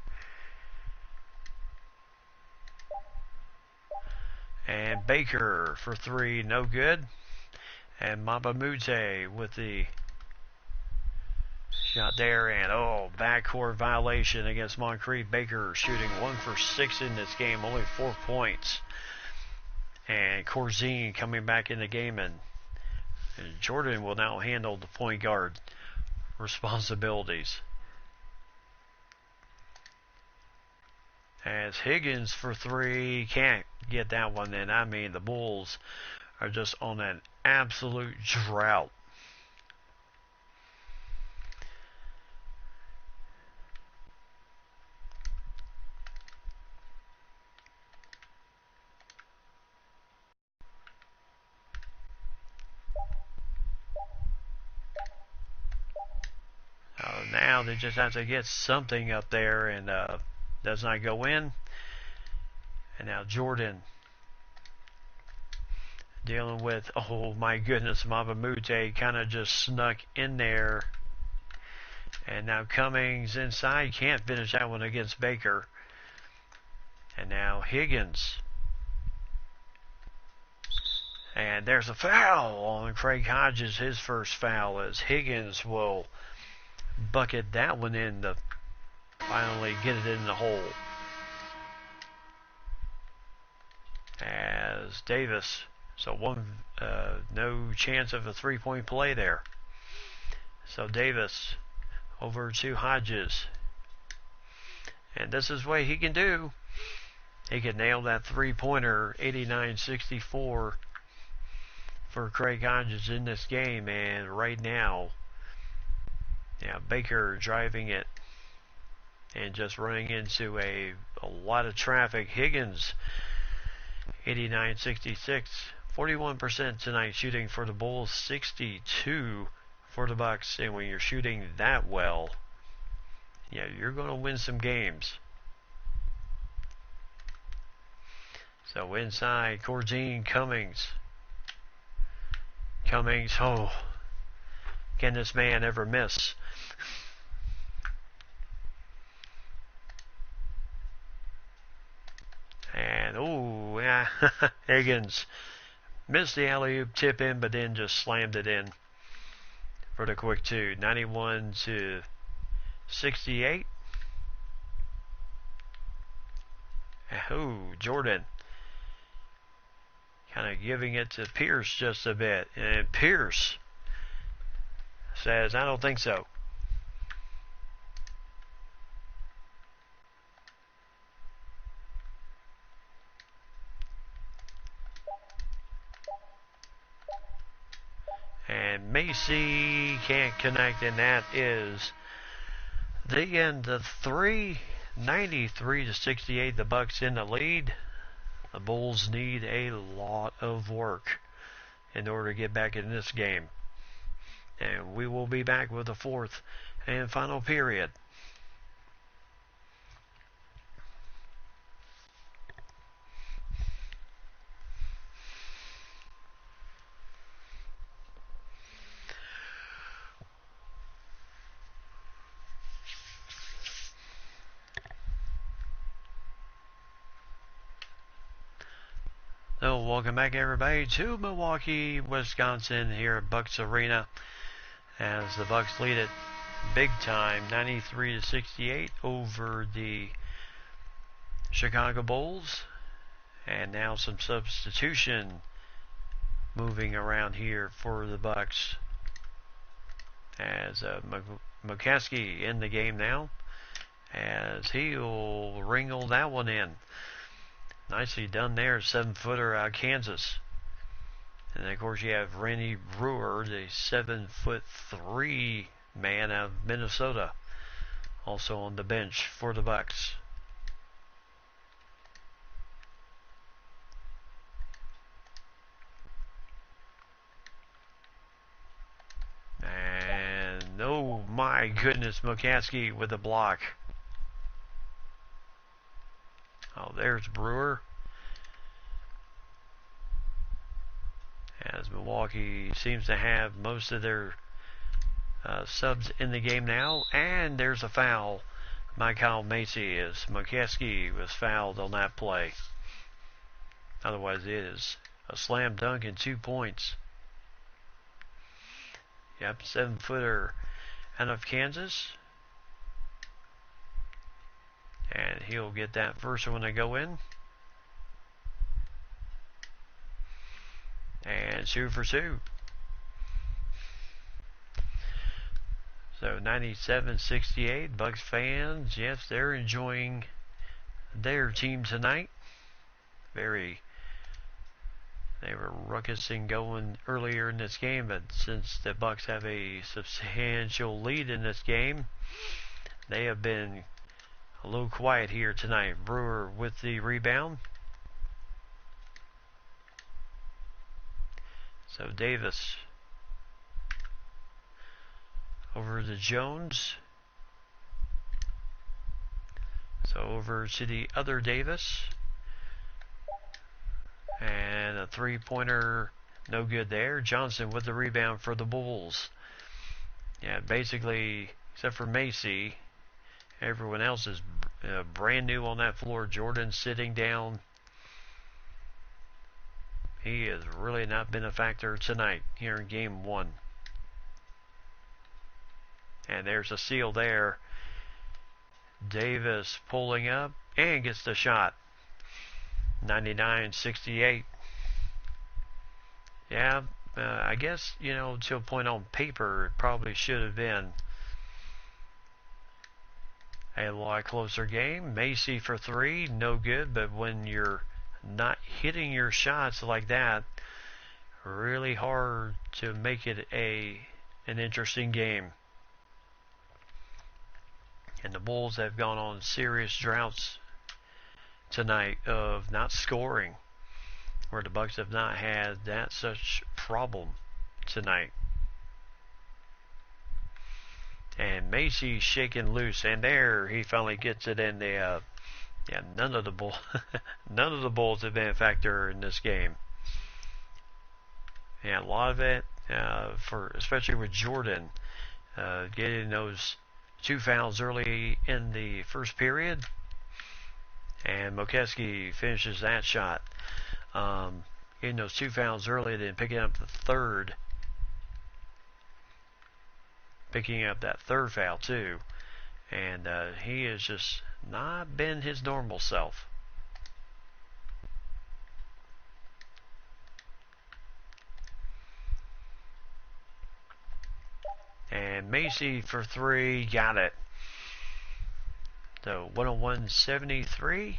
And Baker for 3, no good. And Nba2k20 with the shot there, and backcourt violation against Moncrief. Baker shooting 1 for 6 in this game, only 4 points. And Corzine coming back in the game, and Jordan will now handle the point guard responsibilities. As Higgins for 3, can't get that one in. I mean, the Bulls are just on an absolute drought. Now they just have to get something up there, and does not go in. And now Jordan dealing with, oh my goodness, Mabamute kind of just snuck in there. And now Cummings inside, can't finish that one against Baker. And now Higgins. And there's a foul on Craig Hodges, his first foul, as Higgins will bucket that one in to finally get it in the hole. As Davis, so no chance of a three-point play there. So Davis over to Hodges. And this is what he can do. He can nail that three-pointer, 89-64 for Craig Hodges in this game. And right now, yeah, Baker driving it and just running into a lot of traffic. Higgins, 89-66, 41% tonight shooting for the Bulls, 62 for the Bucks. And when you're shooting that well, yeah, you're going to win some games. So inside, Corzine, Cummings. Cummings, oh, can this man ever miss? And, oh, yeah, Higgins missed the alley-oop tip in, but then just slammed it in for the quick two. 91-68. Oh, Jordan kind of giving it to Pierce just a bit. And Pierce says, I don't think so. And Macy can't connect, and that is the end of 3. 93-68. The Bucks in the lead. The Bulls need a lot of work in order to get back in this game. And we will be back with the fourth and final period. So welcome back everybody to Milwaukee, Wisconsin here at Bucks Arena as the Bucks lead it big time, 93-68 over the Chicago Bulls. And now some substitution moving around here for the Bucks as McCaskey in the game now as he'll wrinkle that one in. Nicely done there, 7-footer out of Kansas. And then, of course, you have Randy Brewer, the 7'3" man out of Minnesota, also on the bench for the Bucks. And, oh my goodness, McCaskey with a block. Oh, there's Brewer. As Milwaukee seems to have most of their subs in the game now. And there's a foul by Kyle Macy as McCaskey was fouled on that play. Otherwise, it is a slam dunk and 2 points. Yep, 7-footer out of Kansas. And he'll get that first one to go in. And 2 for 2. So 97-68. Bucks fans, yes, they're enjoying their team tonight. They were ruckusing going earlier in this game, but since the Bucks have a substantial lead in this game, they have been a little quiet here tonight. Brewer with the rebound. So Davis over to Jones. So over to the other Davis. And a three-pointer No good there. Johnson with the rebound for the Bulls. Yeah, basically, except for Macy, everyone else is brand new on that floor. Jordan sitting down. He has really not been a factor tonight here in game one. And there's a steal there. Davis pulling up and gets the shot. 99-68. Yeah, I guess, to a point on paper, it probably should have been a lot closer game. Macy for three, no good, but when you're not hitting your shots like that, really hard to make it an interesting game. And the Bulls have gone on serious droughts tonight of not scoring, where the Bucks have not had that such problem tonight. And Macy shaking loose, and there he finally gets it in the none of the Bulls have been a factor in this game. And a lot of it especially with Jordan getting those 2 fouls early in the first period, and Mokeski finishes that shot. Getting those 2 fouls early, then picking up that third foul too, and he has just not been his normal self. And Macy for three, got it. So 101-73.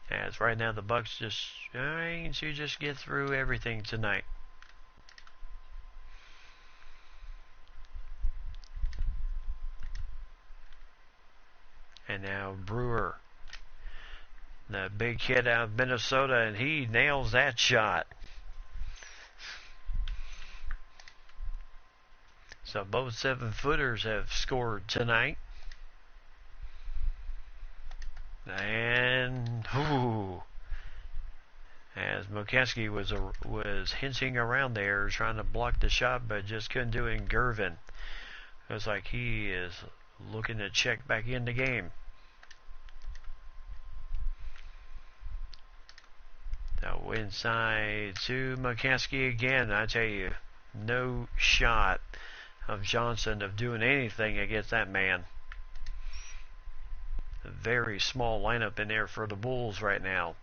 As right now the Bucks just trying to just get through everything tonight. And now Brewer, the big kid out of Minnesota, and he nails that shot. So both 7-footers have scored tonight. And as Mokeski was hinting around there, trying to block the shot, but just couldn't do it. And Gervin, it was like he is looking to check back in the game. So inside to Mokeski again. I tell you, no shot of Johnson of doing anything against that man. A very small lineup in there for the Bulls right now.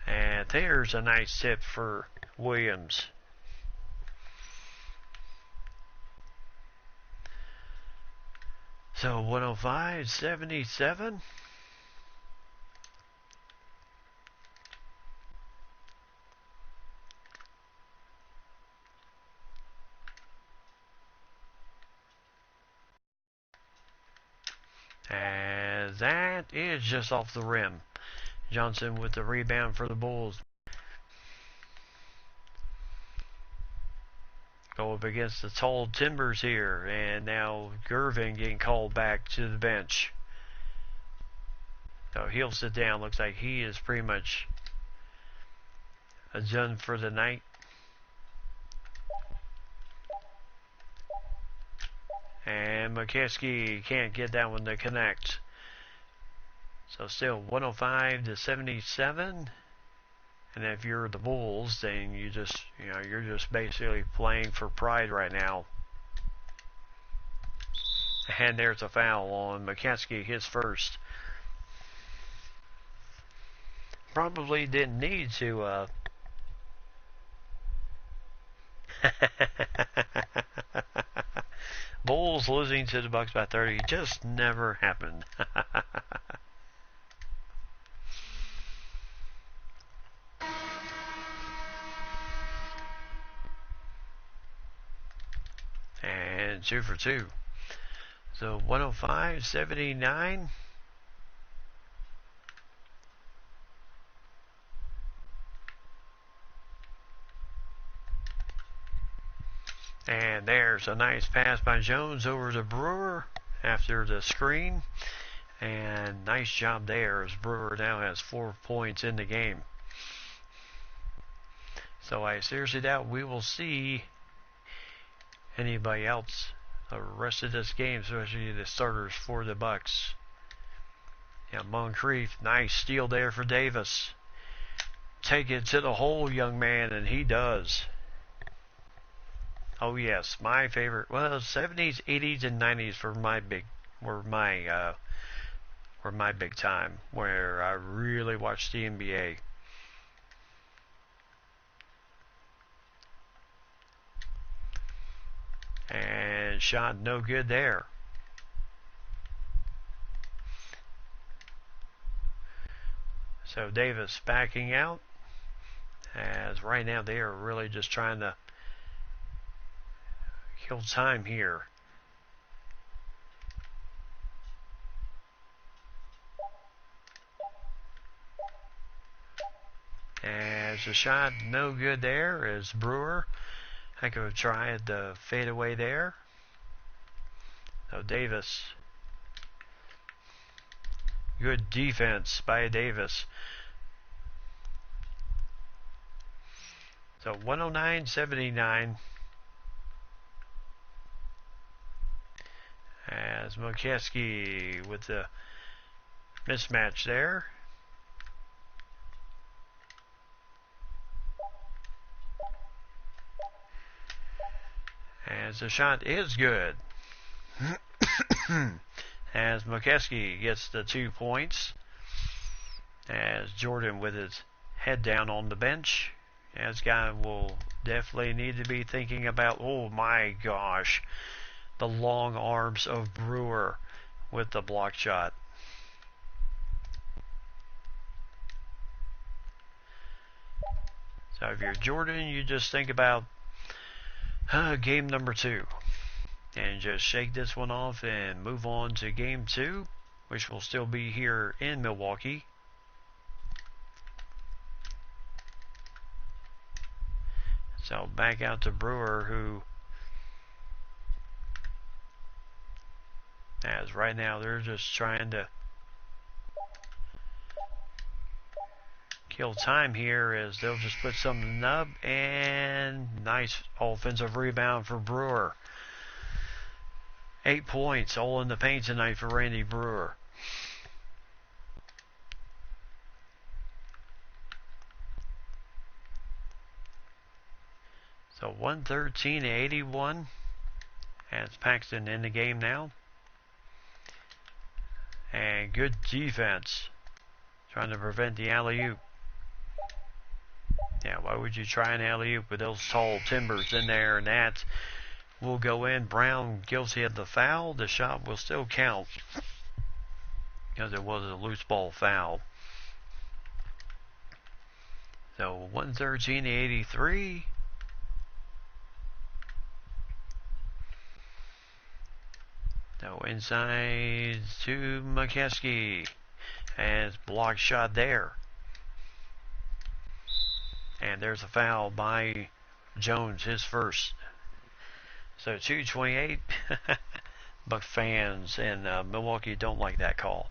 And there's a nice tip for Williams. So 105-77. And that is just off the rim. Johnson with the rebound for the Bulls. Go up against the tall Timbers here. And now Gervin getting called back to the bench. So he'll sit down. Looks like he is pretty much done for the night. And Mokeski can't get that one to connect. So still 105-77. And if you're the Bulls, then you're just basically playing for pride right now. And there's a foul on Mokeski, his first. Probably didn't need to Bulls losing to the Bucks by 30 just never happened. And 2 for 2. So 105-79. And there's a nice pass by Jones over to Brewer after the screen. And nice job there, as Brewer now has 4 points in the game. So I seriously doubt we will see anybody else the rest of this game, especially the starters for the Bucks. Yeah, Moncrief, nice steal there for Davis. Take it to the hole, young man, and he does. Oh yes, my favorite. Well, 70s, 80s, and 90s were my big time, where I really watched the NBA. And shot no good there. So Davis backing out, as right now they are really just trying to kill time here. As the shot no good there, as Brewer, I could have tried the fadeaway there. So Davis, good defense by Davis. So 109-79. As McKeskey with the mismatch there. As the shot is good. As McKeskey gets the 2 points. As Jordan with his head down on the bench. As guy will definitely need to be thinking about, oh my gosh, the long arms of Brewer with the block shot. So if you're Jordan, you just think about game number 2. And just shake this one off and move on to game 2, which will still be here in Milwaukee. So back out to Brewer, who, as right now they're just trying to kill time here, as they'll just put something up, and nice offensive rebound for Brewer. 8 points all in the paint tonight for Randy Brewer. So 113-81 as Paxton in the game now. And good defense, trying to prevent the alley-oop. Yeah, why would you try an alley-oop with those tall timbers in there? And that will go in. Brown guilty of the foul. The shot will still count because it was a loose ball foul. So 113-83. So inside to McKeskey. And block shot there. And there's a foul by Jones, his first. So 2:28. Buck fans in Milwaukee don't like that call.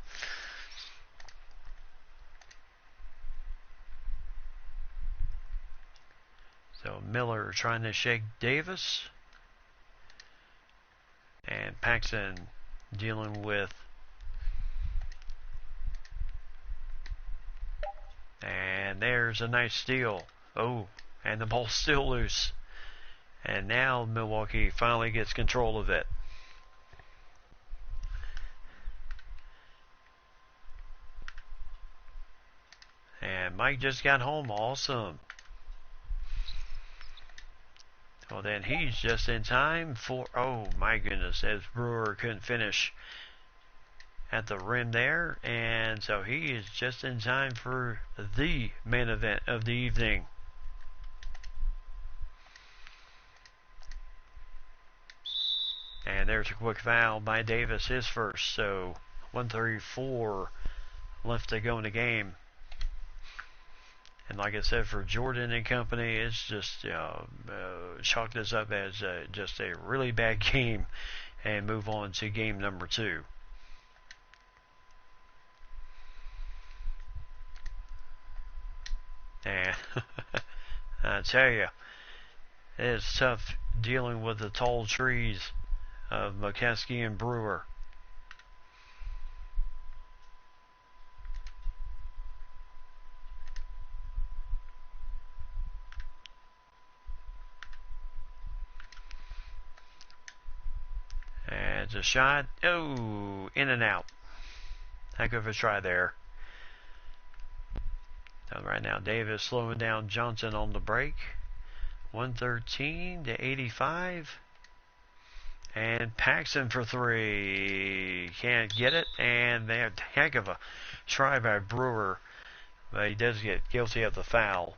So Miller trying to shake Davis. And Paxton dealing with. And there's a nice steal. Oh, and the ball's still loose. And now Milwaukee finally gets control of it. And Mike just got home. Awesome. Well, then he's just in time for, oh my goodness, as Brewer couldn't finish at the rim there. And so he is just in time for the main event of the evening. And there's a quick foul by Davis, his first. So 1:34 left to go in the game. And like I said, for Jordan and company, it's just chalk this up as just a really bad game and move on to game number 2. And I tell you, it's tough dealing with the tall trees of McKeskey and Brewer. And it's a shot. Oh, in and out. Heck of a try there. So right now, Davis slowing down Johnson on the break. 113 to 85. And Paxson for three. Can't get it. And they have heck of a try by Brewer. But he does get guilty of the foul.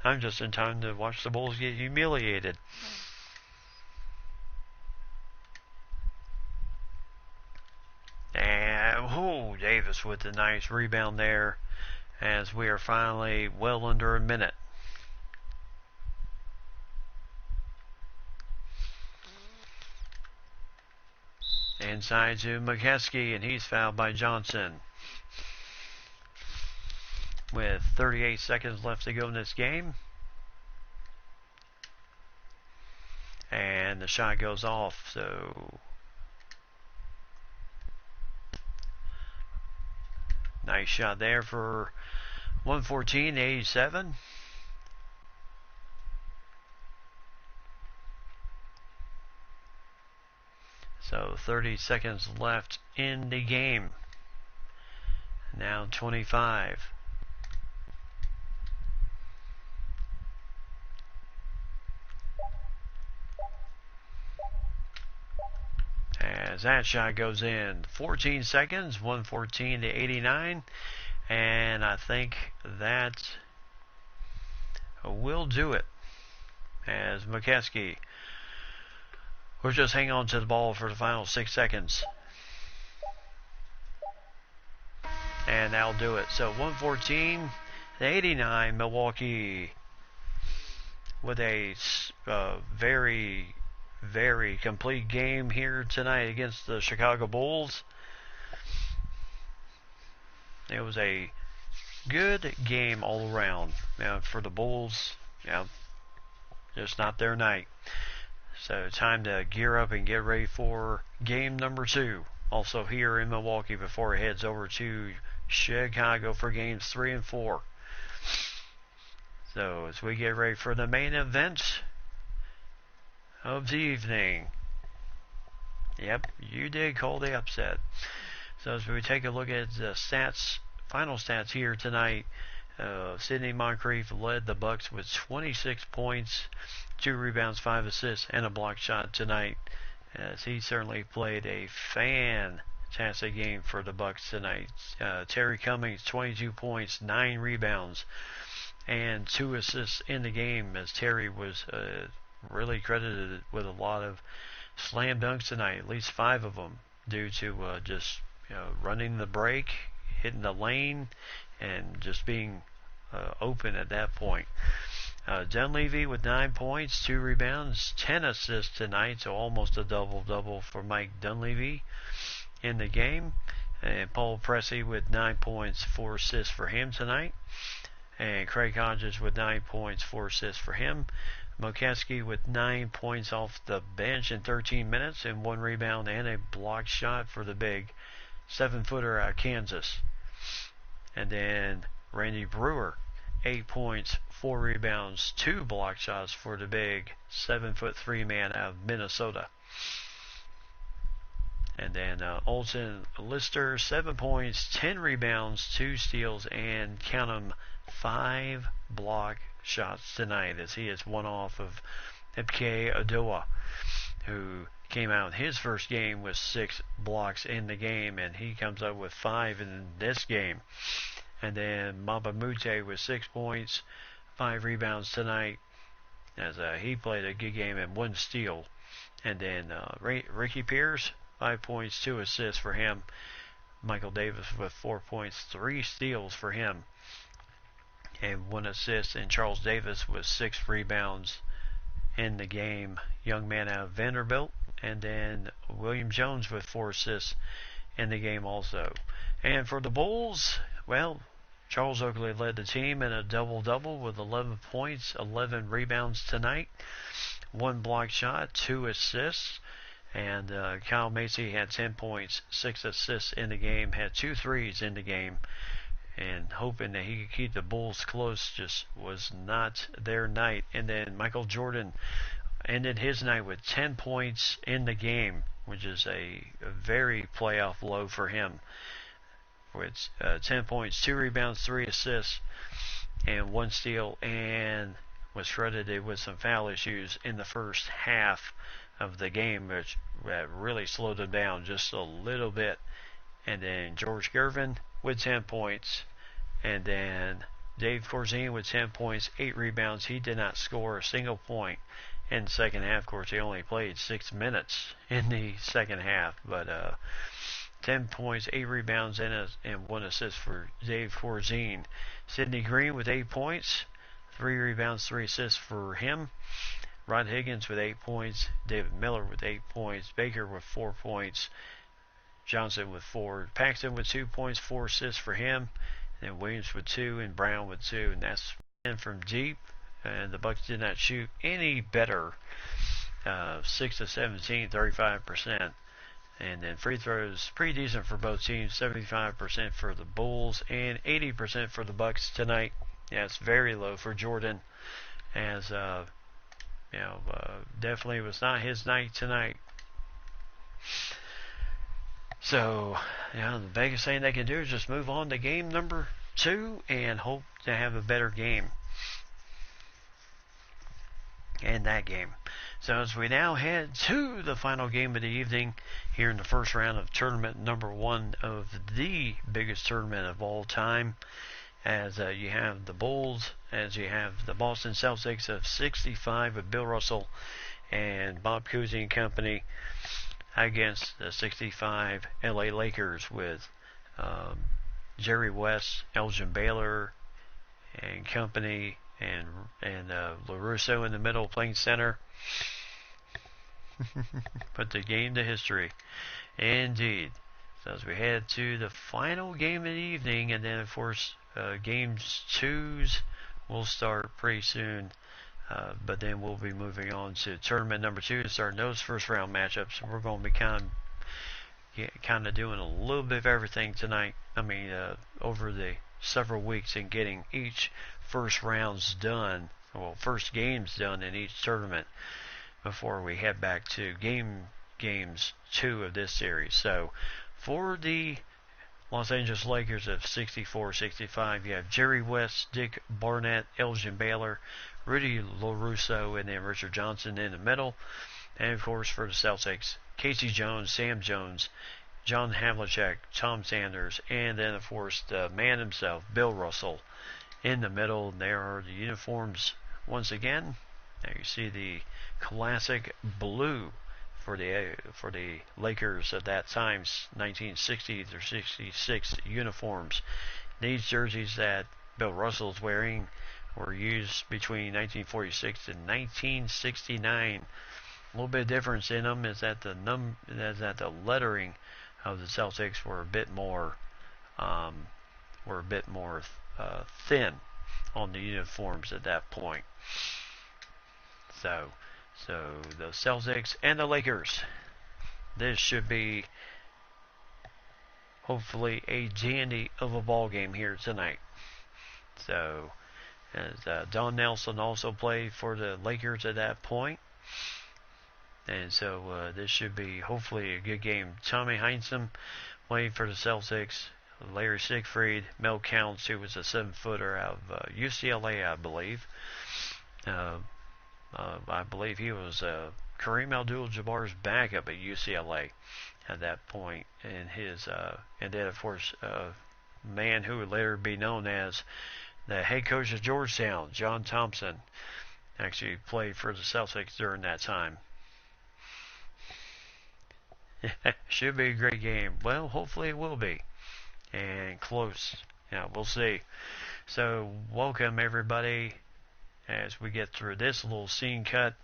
I'm just in time to watch the Bulls get humiliated. And Davis with a nice rebound there as we are finally well under a minute. Inside to McKeskey, and he's fouled by Johnson. With 38 seconds left to go in this game. And the shot goes off, so nice shot there for 114-87. So 30 seconds left in the game. Now 25. As that shot goes in, 14 seconds, 114 to 89, and I think that will do it. As McKeskey will just hang on to the ball for the final 6 seconds, and that'll do it. So 114 to 89, Milwaukee with a very complete game here tonight against the Chicago Bulls. It was a good game all around for the Bulls. Just not their night. So time to gear up and get ready for game number 2. Also here in Milwaukee before it heads over to Chicago for games 3 and 4. So as we get ready for the main event of the evening. Yep, you did call the upset. So as we take a look at the final stats here tonight, Sidney Moncrief led the Bucks with 26 points, 2 rebounds, 5 assists, and a block shot tonight. As he certainly played a fantastic game for the Bucks tonight. Terry Cummings, 22 points, 9 rebounds, and 2 assists in the game, as Terry was really credited with a lot of slam dunks tonight, at least 5 of them, due to just running the break, hitting the lane, and just being open at that point. Dunleavy with 9 points, 2 rebounds, 10 assists tonight, so almost a double-double for Mike Dunleavy in the game. And Paul Pressey with 9 points, 4 assists for him tonight. And Craig Hodges with 9 points, 4 assists for him. McKeskey with 9 points off the bench in 13 minutes and 1 rebound and a block shot for the big 7-footer out of Kansas. And then Randy Brewer, 8 points, 4 rebounds, 2 block shots for the big 7'3" man out of Minnesota. And then Olsen Lister, 7 points, 10 rebounds, 2 steals, and count them, 5 block shots tonight, as he is one off of Ipke Adoa, who came out in his first game with 6 blocks in the game, and he comes up with 5 in this game. And then Mamba Mute with 6 points, 5 rebounds tonight, as he played a good game and 1 steal. And then Ricky Pierce, 5 points, 2 assists for him. Michael Davis with 4 points, 3 steals for him, and 1 assist. And Charles Davis with 6 rebounds in the game, young man out of Vanderbilt. And then William Jones with 4 assists in the game also. And for the Bulls, well, Charles Oakley led the team in a double-double with 11 points, 11 rebounds tonight, 1 block shot, 2 assists. And Kyle Macy had 10 points, 6 assists in the game, had 2 threes in the game. And hoping that he could keep the Bulls close just was not their night. And then Michael Jordan ended his night with 10 points in the game, which is a very playoff low for him. With 10 points, 2 rebounds, 3 assists, and 1 steal, and was credited with some foul issues in the first half of the game, which really slowed him down just a little bit. And then George Gervin with 10 points, and then Dave Corzine with 10 points, 8 rebounds. He did not score a single point in the second half. Of course, he only played 6 minutes in the second half, but 10 points, 8 rebounds, and 1 assist for Dave Corzine. Sidney Green with 8 points, 3 rebounds, 3 assists for him. Rod Higgins with 8 points, David Miller with 8 points, Baker with 4 points, Johnson with 4, Paxton with 2 points, 4 assists for him, and then Williams with 2, and Brown with 2, and that's from deep. And the Bucks did not shoot any better. 6 of 17, 35%. And then free throws, pretty decent for both teams, 75% for the Bulls and 80% for the Bucks tonight. Yeah, it's very low for Jordan, as definitely was not his night tonight. So, the biggest thing they can do is just move on to game number 2 and hope to have a better game in that game. So as we now head to the final game of the evening here in the first round of tournament number 1 of the biggest tournament of all time, as you have the Bulls, as you have the Boston Celtics of 65 with Bill Russell and Bob Cousy and company against the 65 LA Lakers with Jerry West, Elgin Baylor and company, and LaRusso in the middle playing center. Put the game to history. Indeed. So as we head to the final game of the evening, and then of course games 2s will start pretty soon. But then we'll be moving on to tournament number 2 and starting those first round matchups. We're going to be kind of doing a little bit of everything tonight. Over the several weeks, and getting each first games done in each tournament before we head back to games 2 of this series. So for the Los Angeles Lakers of 64-65, you have Jerry West, Dick Barnett, Elgin Baylor, Rudy LaRusso, and then Richard Johnson in the middle. And of course for the Celtics, Casey Jones, Sam Jones, John Havlicek, Tom Sanders, and then of course the man himself, Bill Russell, in the middle. There are the uniforms once again. There you see the classic blue for the Lakers at that time, 1960 or 66 uniforms. These jerseys that Bill Russell's wearing were used between 1946 and 1969. A little bit of difference in them is that the lettering of the Celtics were a bit more thin on the uniforms at that point. So the Celtics and the Lakers. This should be hopefully a dandy of a ball game here tonight. So as Don Nelson also played for the Lakers at that point. And so this should be hopefully a good game. Tommy Heinsohn played for the Celtics. Larry Siegfried, Mel Counts, who was a 7-footer out of UCLA, I believe. I believe he was Kareem Abdul-Jabbar's backup at UCLA at that point. And then of course, man who would later be known as the head coach of Georgetown, John Thompson, actually played for the Celtics during that time. Should be a great game. Well, hopefully it will be. And close. We'll see. So, welcome everybody as we get through this little scene cut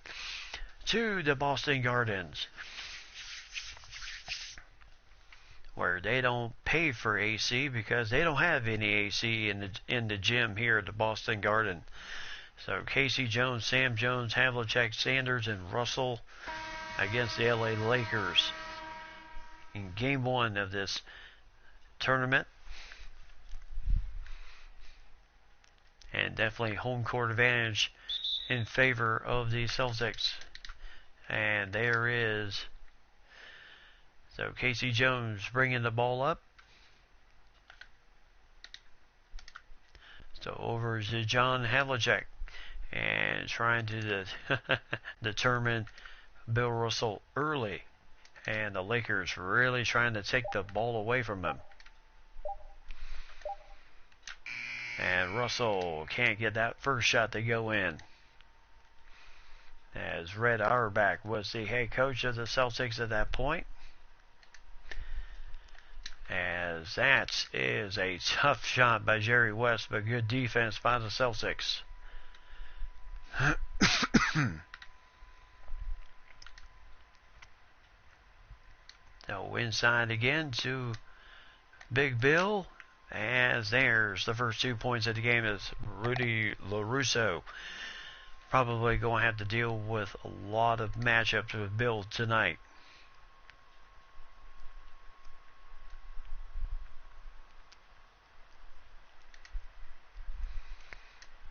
to the Boston Gardens, where they don't pay for AC because they don't have any AC in the gym here at the Boston Garden. So Casey Jones, Sam Jones, Havlicek, Sanders, and Russell against the LA Lakers in game 1 of this tournament. And definitely home court advantage in favor of the Celtics. And there is, so Casey Jones bringing the ball up. So over to John Havlicek and trying to determine Bill Russell early. And the Lakers really trying to take the ball away from him. And Russell can't get that first shot to go in. As Red Auerbach was the head coach of the Celtics at that point. As that is a tough shot by Jerry West, but good defense by the Celtics. So inside again to Big Bill. As there's the first 2 points of the game is Rudy LaRusso. Probably going to have to deal with a lot of matchups with Bill tonight.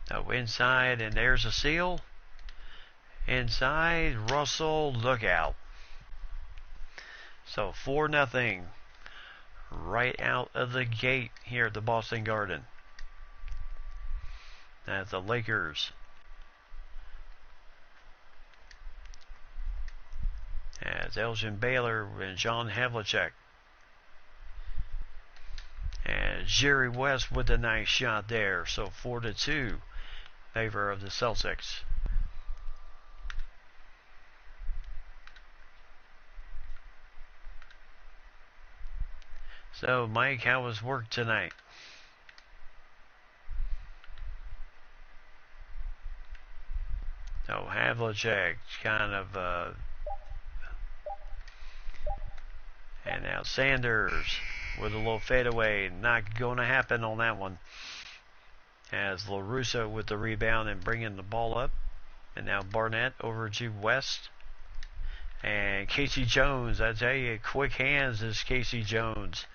So inside, and there's a seal. Inside, Russell, look out. So 4-0 right out of the gate here at the Boston Garden. As the Lakers as Elgin Baylor and John Havlicek. And Jerry West with a nice shot there. So 4-2 favor of the Celtics. So Mike, how was work tonight? So Havlicek kind of and now Sanders with a little fadeaway. Not going to happen on that one. As LaRusso with the rebound and bringing the ball up. And now Barnett over to West. And Casey Jones. I tell you, quick hands is Casey Jones.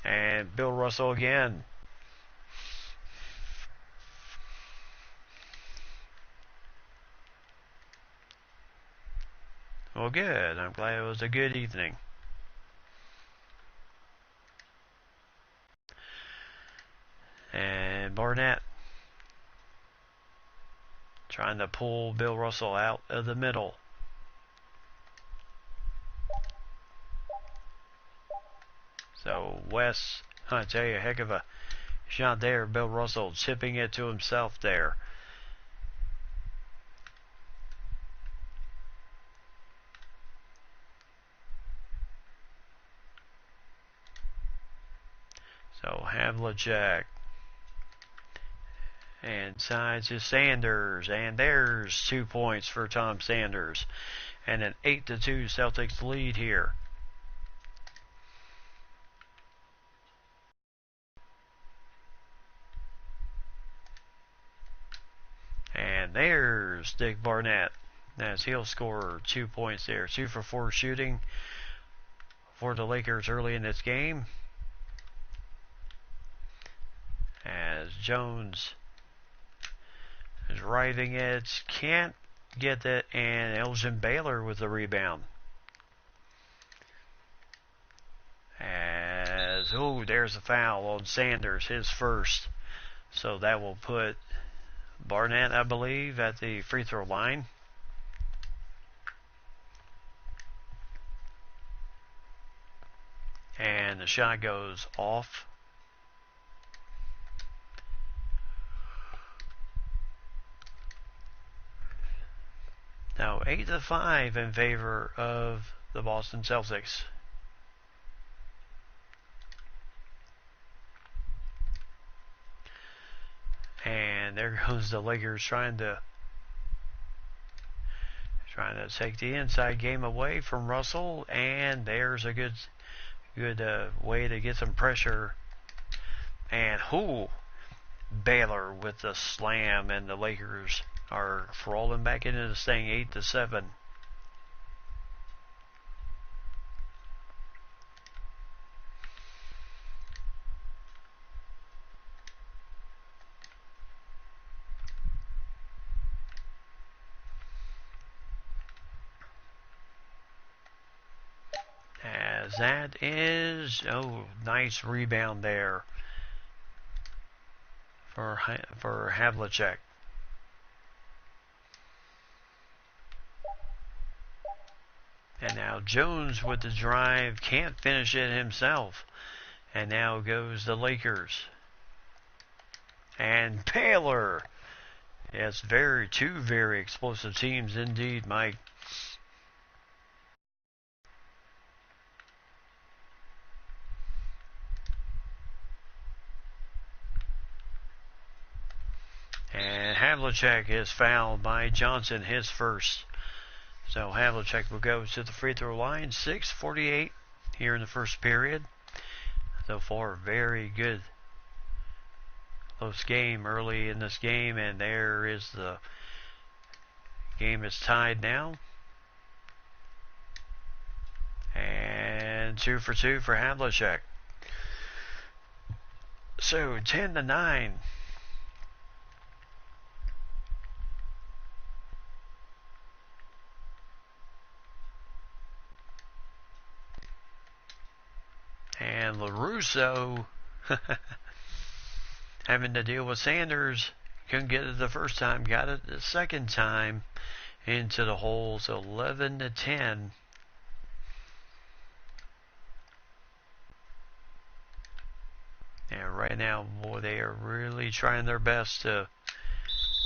And Bill Russell again. Well, good. I'm glad it was a good evening. And Barnett trying to pull Bill Russell out of the middle. So West, I tell you, a heck of a shot there. Bill Russell chipping it to himself there. So Havlicek. And sides to Sanders. And there's 2 points for Tom Sanders. And an 8-2 Celtics lead here. And there's Dick Barnett. As he'll score 2 points there. 2 for 4 shooting for the Lakers early in this game. As Jones is driving it, can't get that, and Elgin Baylor with the rebound. As, there's a foul on Sanders, his first. So that will put Barnett, I believe, at the free throw line. And the shot goes off. Now 8-5 in favor of the Boston Celtics. And there goes the Lakers trying to take the inside game away from Russell. And there's a Good way to get some pressure. And Baylor with the slam, and the Lakers are falling back into this thing 8-7. As that is, nice rebound there for Havlicek. And now Jones with the drive, can't finish it himself. And now goes the Lakers. And Baylor. Yes, two very explosive teams indeed, Mike. And Havlicek is fouled by Johnson, his first. So Havlicek will go to the free throw line. 6:48 here in the first period. So far, very good. Close game early in this game, and there is the game is tied now. And 2 for 2 for Havlicek. So 10-9. And LaRusso having to deal with Sanders. Couldn't get it the first time, got it the second time into the hole. So 11-10. And right now, boy, they are really trying their best to.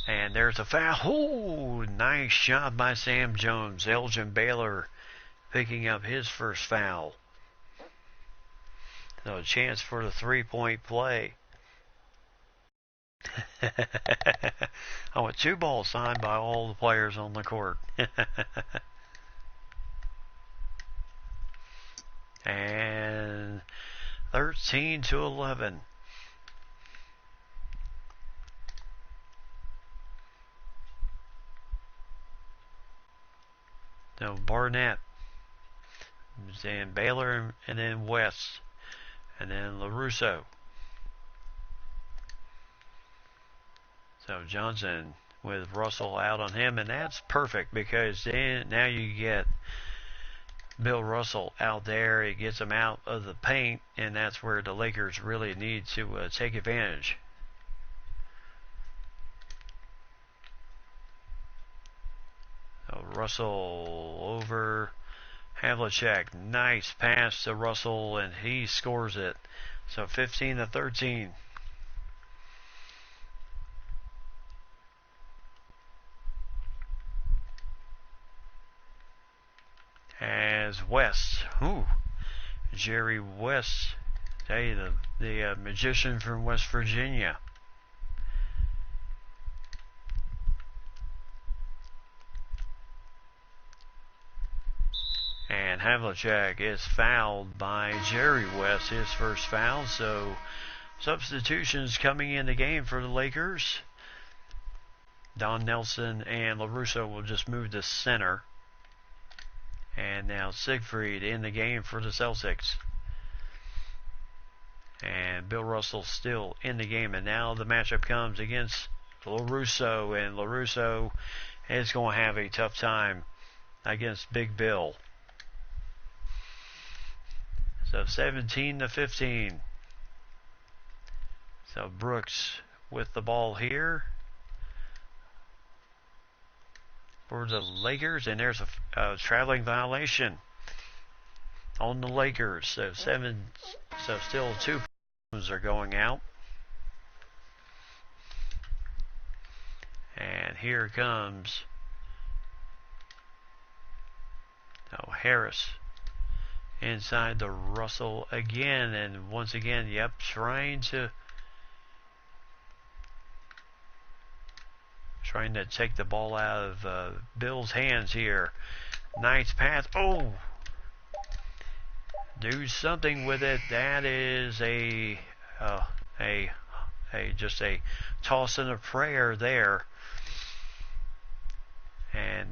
And there's a foul. Nice shot by Sam Jones. Elgin Baylor picking up his first foul. So a chance for the three-point play. I want 2 balls signed by all the players on the court. And 13-11. So Barnett, then Baylor, and then West. And then LaRusso. So Johnson with Russell out on him, and that's perfect because then now you get Bill Russell out there. It gets him out of the paint, and that's where the Lakers really need to take advantage. So Russell over Havlicek, nice pass to Russell, and he scores it. So 15-13. As West, Jerry West, the magician from West Virginia. And Havlicek is fouled by Jerry West, his first foul. So substitutions coming in the game for the Lakers. Don Nelson and LaRusso will just move to center. And now Siegfried in the game for the Celtics. And Bill Russell still in the game. And now the matchup comes against LaRusso. And LaRusso is going to have a tough time against Big Bill. So 17-15. So Brooks with the ball here for the Lakers, and there's a traveling violation on the Lakers. So still 2 are going out. And here comes Harris inside the Russell again, and once again, trying to take the ball out of do something with it. That is just a toss and a prayer there. And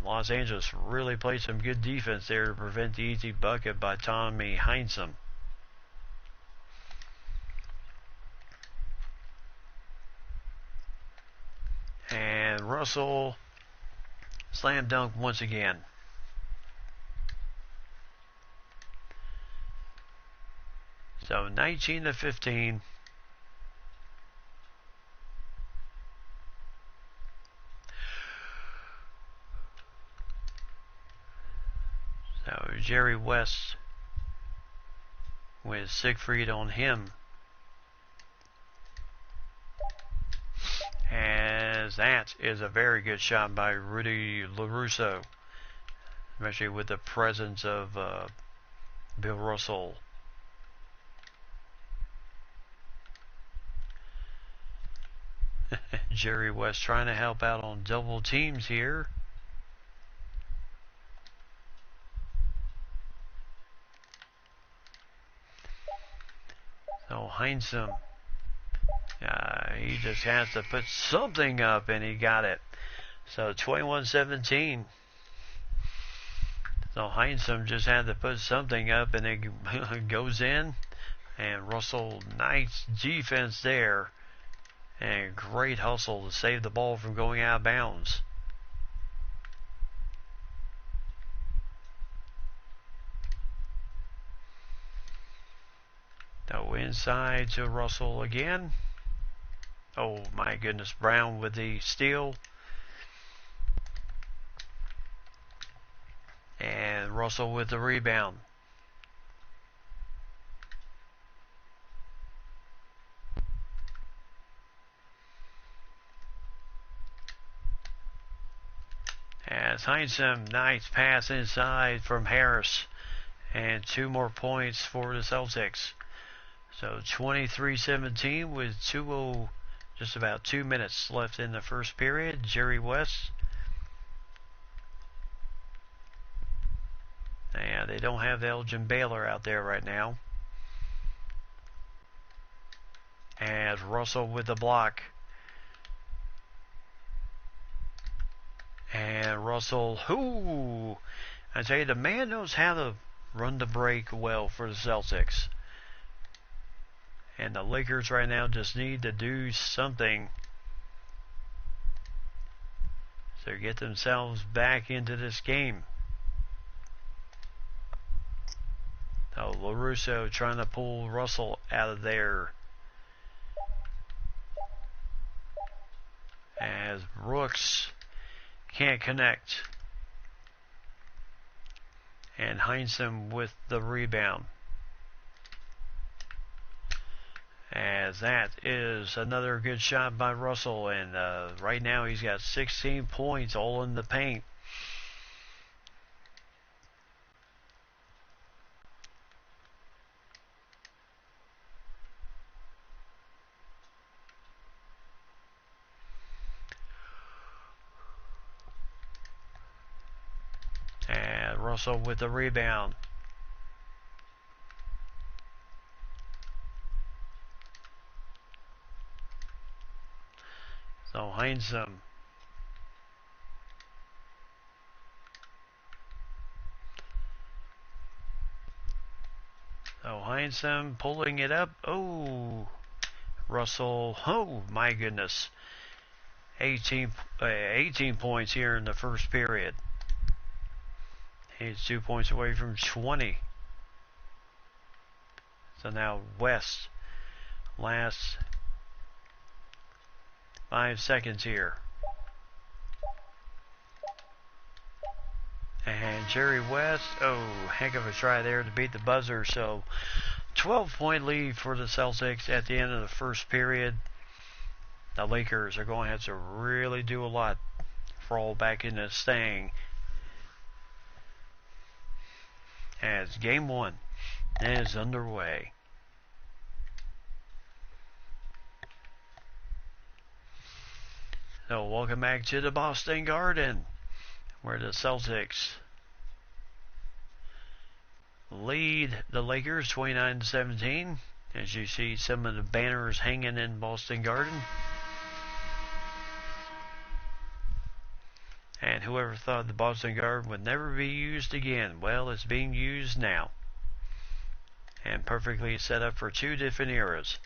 Los Angeles really played some good defense there to prevent the easy bucket by Tommy Heinsohn. And Russell slam dunk once again. So 19-15. So Jerry West with Siegfried on him. As that is a very good shot by Rudy LaRusso, especially with the presence of Bill Russell. Jerry West trying to help out on double teams here. So Heinsohn, he just has to put something up, and he got it. So 21-17. So Heinsohn just had to put something up, and it goes in. And Russell, nice defense there. And great hustle to save the ball from going out of bounds. So inside to Russell again. Oh my goodness, Brown with the steal. And Russell with the rebound. As Heinsohn, nice pass inside from Harris. And 2 more points for the Celtics. So 23-17 with just about 2 minutes left in the first period. Jerry West. Yeah, they don't have Elgin Baylor out there right now. As Russell with the block. And Russell, I tell you, the man knows how to run the break well for the Celtics. And the Lakers right now just need to do something to get themselves back into this game. Oh, LaRusso trying to pull Russell out of there. As Brooks can't connect. And Heinsohn with the rebound. As that is another good shot by Russell. And right now he's got 16 points all in the paint. And Russell with the rebound. So Heinsohn. So Heinsohn pulling it up. Oh, Russell. Oh, my goodness. 18 points here in the first period. He's 2 points away from 20. So now West. Last 5 seconds here. And Jerry West, heck of a try there to beat the buzzer. So 12-point lead for the Celtics at the end of the first period. The Lakers are going to have to really do a lot for all back into staying. As game 1 is underway. So welcome back to the Boston Garden, where the Celtics lead the Lakers 29-17. As you see some of the banners hanging in Boston Garden. And whoever thought the Boston Garden would never be used again, well, it's being used now. And perfectly set up for two different eras.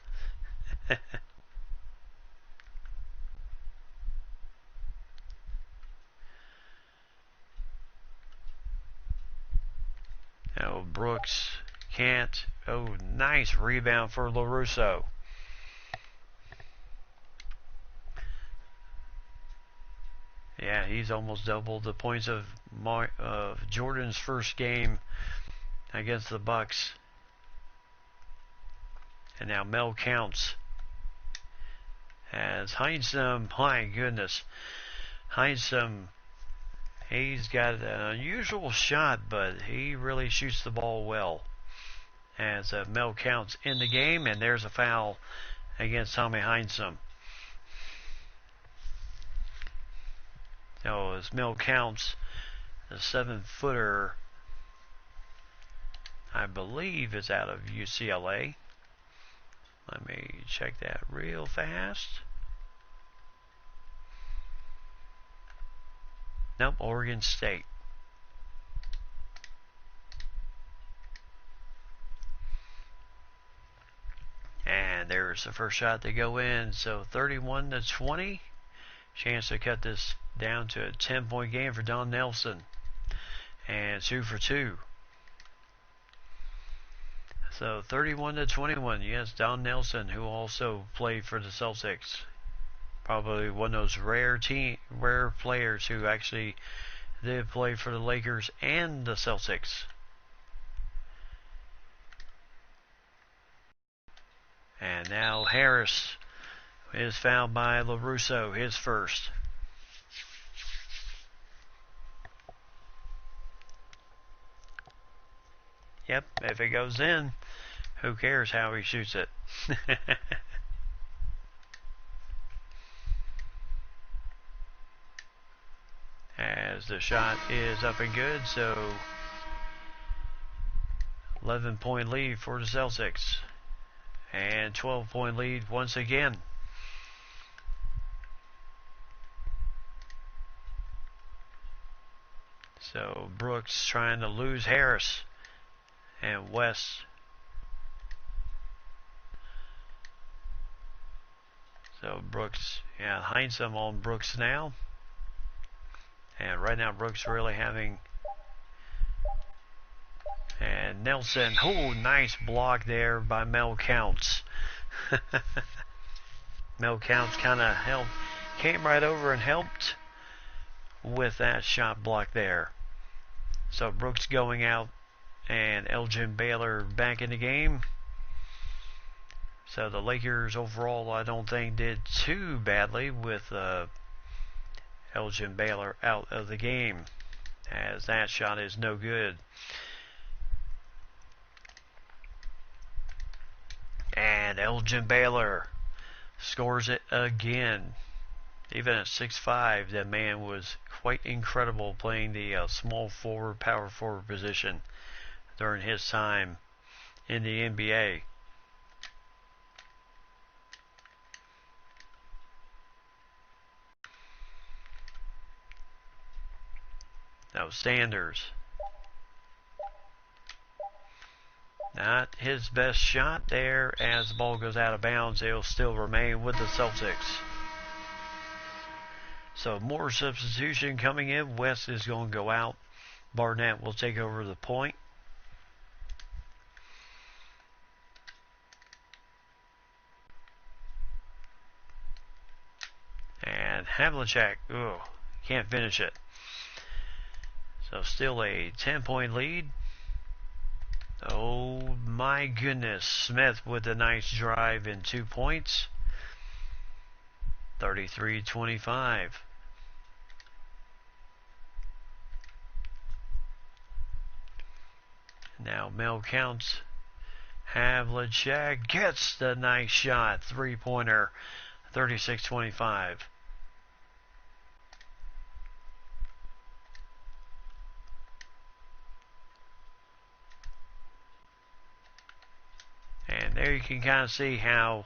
Oh, Brooks can't. Oh, nice rebound for LaRusso. Yeah, he's almost doubled the points of Jordan's first game against the Bucks. And now Mel counts as Heinsum. My goodness, Heinsum. He's got an unusual shot, but he really shoots the ball well. As Mel counts in the game, and there's a foul against Tommy Heinsum. So as Mel counts, the 7-footer, I believe, is out of UCLA. Let me check that real fast. Nope, Oregon State. And there's the first shot to go in. So 31-20. Chance to cut this down to a 10-point game for Don Nelson. And 2 for 2. So 31-21. Yes, Don Nelson, who also played for the Celtics. Probably one of those rare players who actually did play for the Lakers and the Celtics. And now Harris is fouled by LaRusso, his first. Yep, if it goes in, who cares how he shoots it? As the shot is up and good, so 11-point lead for the Celtics. And 12-point lead once again. So Brooks trying to lose Harris. And West. So Brooks, yeah, Heinsum on Brooks now. And right now Brooks really having. And Nelson, oh, nice block there by Mel Counts. Mel Counts kind of helped, came right over and helped with that shot block there. So Brooks going out and Elgin Baylor back in the game. So the Lakers overall, I don't think, did too badly with Elgin Baylor out of the game, as that shot is no good. And Elgin Baylor scores it again. Even at 6'5", that man was quite incredible playing the small forward, power forward position during his time in the NBA. Now Sanders. Not his best shot there. As the ball goes out of bounds, he'll still remain with the Celtics. So more substitution coming in. West is going to go out. Barnett will take over the point. And Havlicek, can't finish it. So still a 10-point lead. Oh my goodness. Smith with a nice drive and 2 points. 33-25. Now Mel Counts. Havlicek gets the nice shot. 3-pointer. 36-25. there you can kind of see how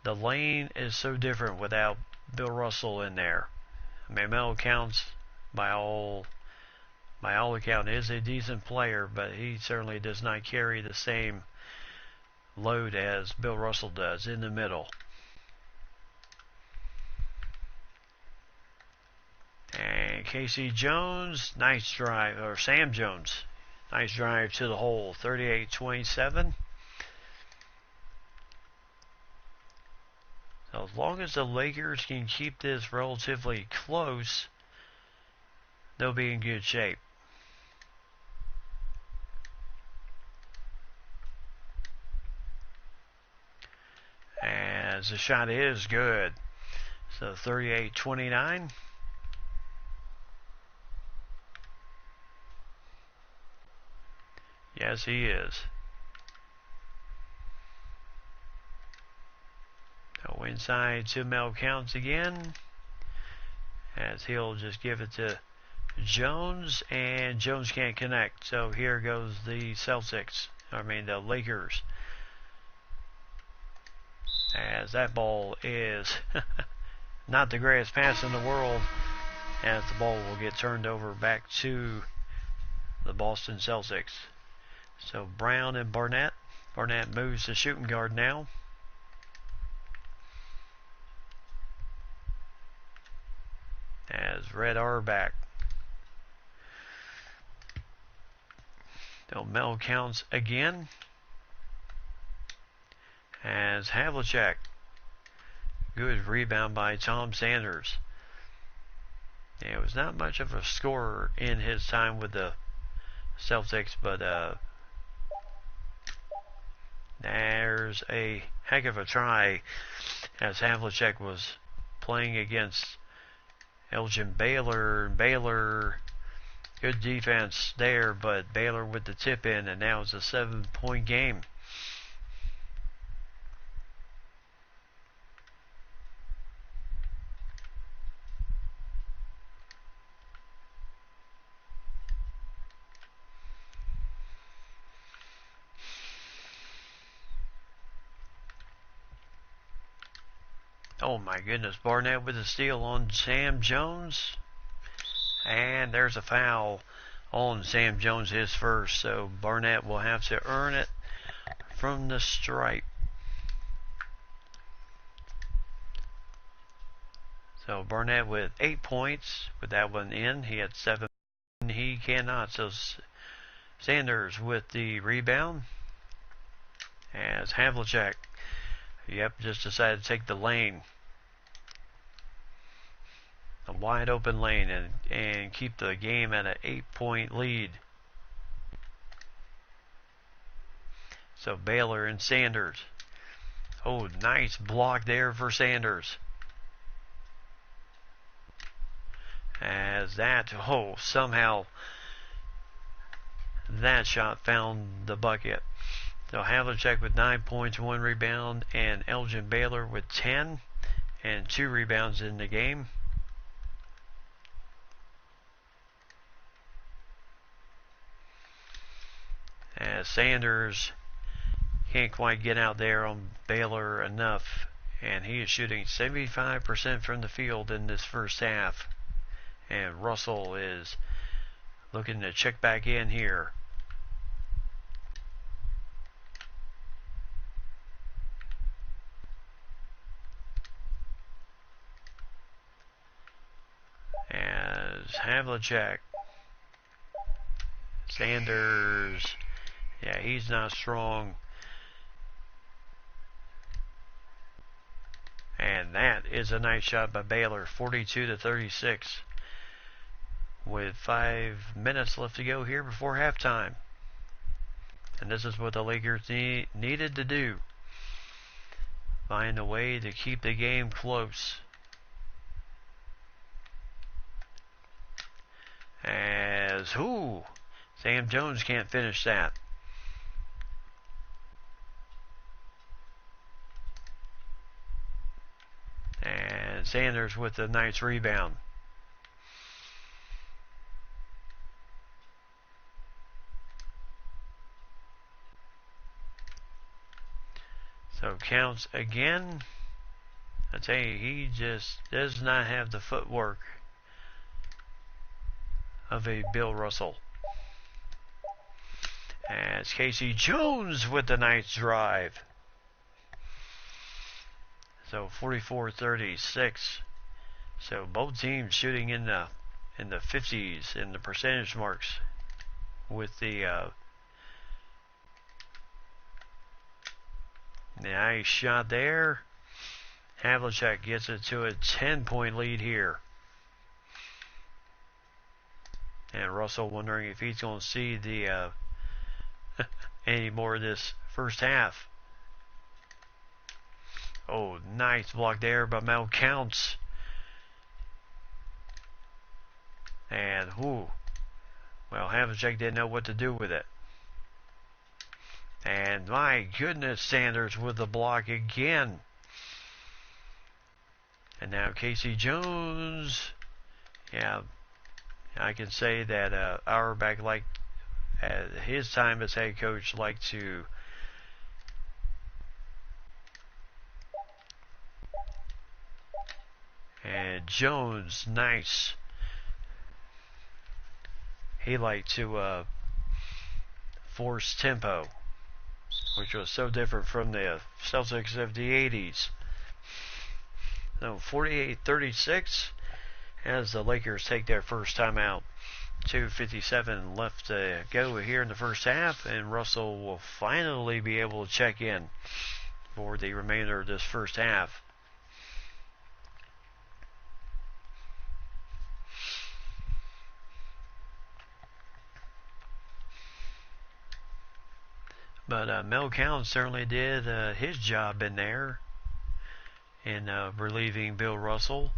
the lane is so different without Bill Russell in there. I mean, Mel Counts, by all account, is a decent player, but he certainly does not carry the same load as Bill Russell does in the middle. And Casey Jones, nice drive, or Sam Jones, nice drive to the hole, 38-27. So as long as the Lakers can keep this relatively close, they'll be in good shape. As the shot is good. So 38-29. Yes, he is. So inside to Mel Counts again. As he'll just give it to Jones, and Jones can't connect. So here goes the the Lakers. As that ball is not the greatest pass in the world, as the ball will get turned over back to the Boston Celtics. So Brown and Barnett. Barnett moves to shooting guard now. As Red Auerbach. So Mel Counts again. As Havlicek. Good rebound by Tom Sanders. It was not much of a scorer in his time with the Celtics, but there's a heck of a try as Havlicek was playing against Elgin Baylor. Baylor, good defense there, but Baylor with the tip in, and now it's a 7-point game. Oh my goodness, Barnett with a steal on Sam Jones. And there's a foul on Sam Jones, his first. So Barnett will have to earn it from the stripe. So Barnett with 8 points with that one in. He had 7. He cannot. So Sanders with the rebound. As Havlicek, just decided to take the lane. A wide open lane and keep the game at an 8-point lead. So Baylor and Sanders. Oh, nice block there for Sanders. As that, somehow that shot found the bucket. So Havlicek with 9 points, 1 rebound, and Elgin Baylor with 10 and 2 rebounds in the game. As Sanders can't quite get out there on Baylor enough, and he is shooting 75% from the field in this first half. And Russell is looking to check back in here. As Havlicek. Sanders. Yeah, he's not strong. And that is a nice shot by Baylor, 42-36. With 5 minutes left to go here before halftime. And this is what the Lakers needed to do. Find a way to keep the game close. As, Sam Jones can't finish that. And Sanders with a nice rebound. So counts again. I tell you, he just does not have the footwork of a Bill Russell. As Casey Jones with the nice drive. So 44-36. So both teams shooting in the 50s in the percentage marks with the nice shot there. Havlicek gets it to a 10-point lead here. And Russell wondering if he's going to see the any more of this first half. Oh, nice block there by Mel Counts. And, well, Havlicek didn't know what to do with it. And, my goodness, Sanders with the block again. And now Casey Jones. Yeah, I can say that Auerbach liked, at his time as head coach, liked to and Jones, nice. He liked to force tempo, which was so different from the Celtics of the 80s. No, 48-36 as the Lakers take their first timeout. 2:57 left to go here in the first half, and Russell will finally be able to check in for the remainder of this first half. But Mel Counts certainly did his job in there in relieving Bill Russell.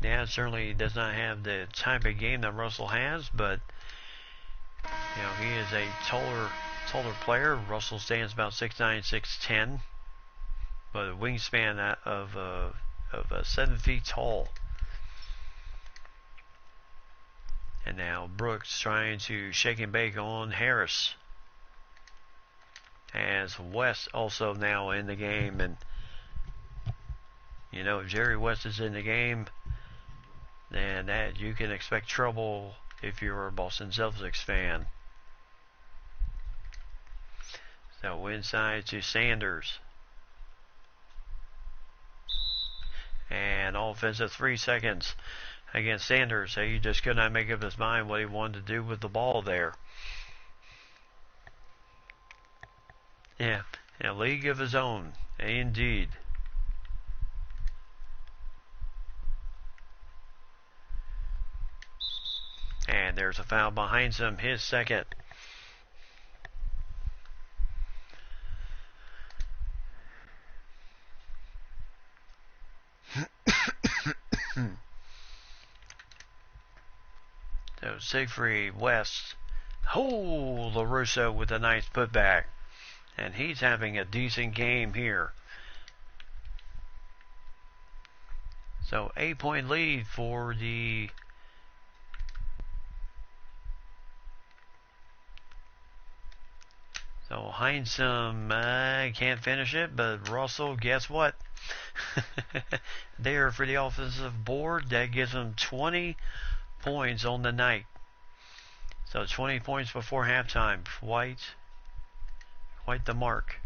Yeah, certainly does not have the type of game that Russell has, but he is a taller player. Russell stands about 6'9", 6'10", but a wingspan of 7 feet tall. And now Brooks trying to shake and bake on Harris. As West also now in the game, and if Jerry West is in the game, then that you can expect trouble if you're a Boston Celtics fan. So inside to Sanders. And offensive 3 seconds against Sanders. So he just could not make up his mind what he wanted to do with the ball there. Yeah, a league of his own, indeed. And there's a foul behind him, his second. So Wed-Fri West. Oh, LaRusso with a nice putback. And he's having a decent game here. So 8-point lead for the Heinsohn can't finish it, but Russell, guess what? There for the offensive board, that gives him 20 points on the night. So 20 points before halftime. Quite the mark.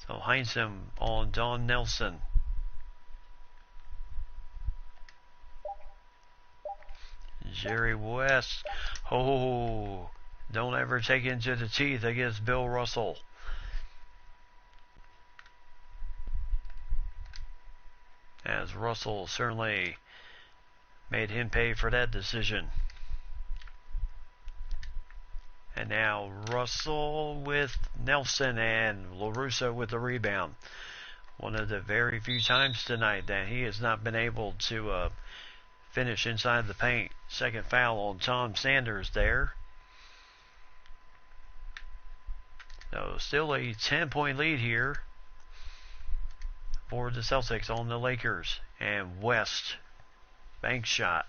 So Heinsohn on Don Nelson. Jerry West. Oh, don't ever take it into the teeth against Bill Russell. As Russell certainly made him pay for that decision. And now Russell with Nelson and LaRusso with the rebound. One of the very few times tonight that he has not been able to finish inside the paint. Second foul on Tom Sanders there. So still a 10-point lead here for the Celtics on the Lakers. And West, bank shot.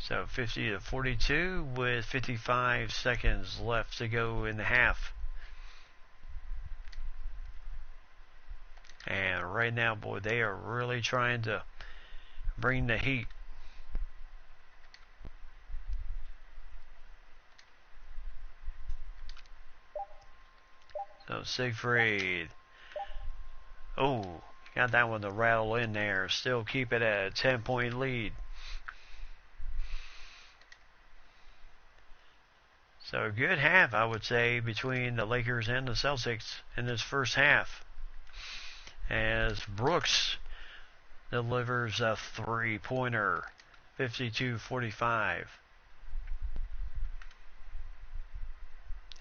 So 50-42 with 55 seconds left to go in the half. And right now, boy, they are really trying to bring the heat. So Siegfried. Oh, got that one to rattle in there. Still keep it at a 10-point lead. So a good half, I would say, between the Lakers and the Celtics in this first half. As Brooks delivers a three-pointer, 52-45.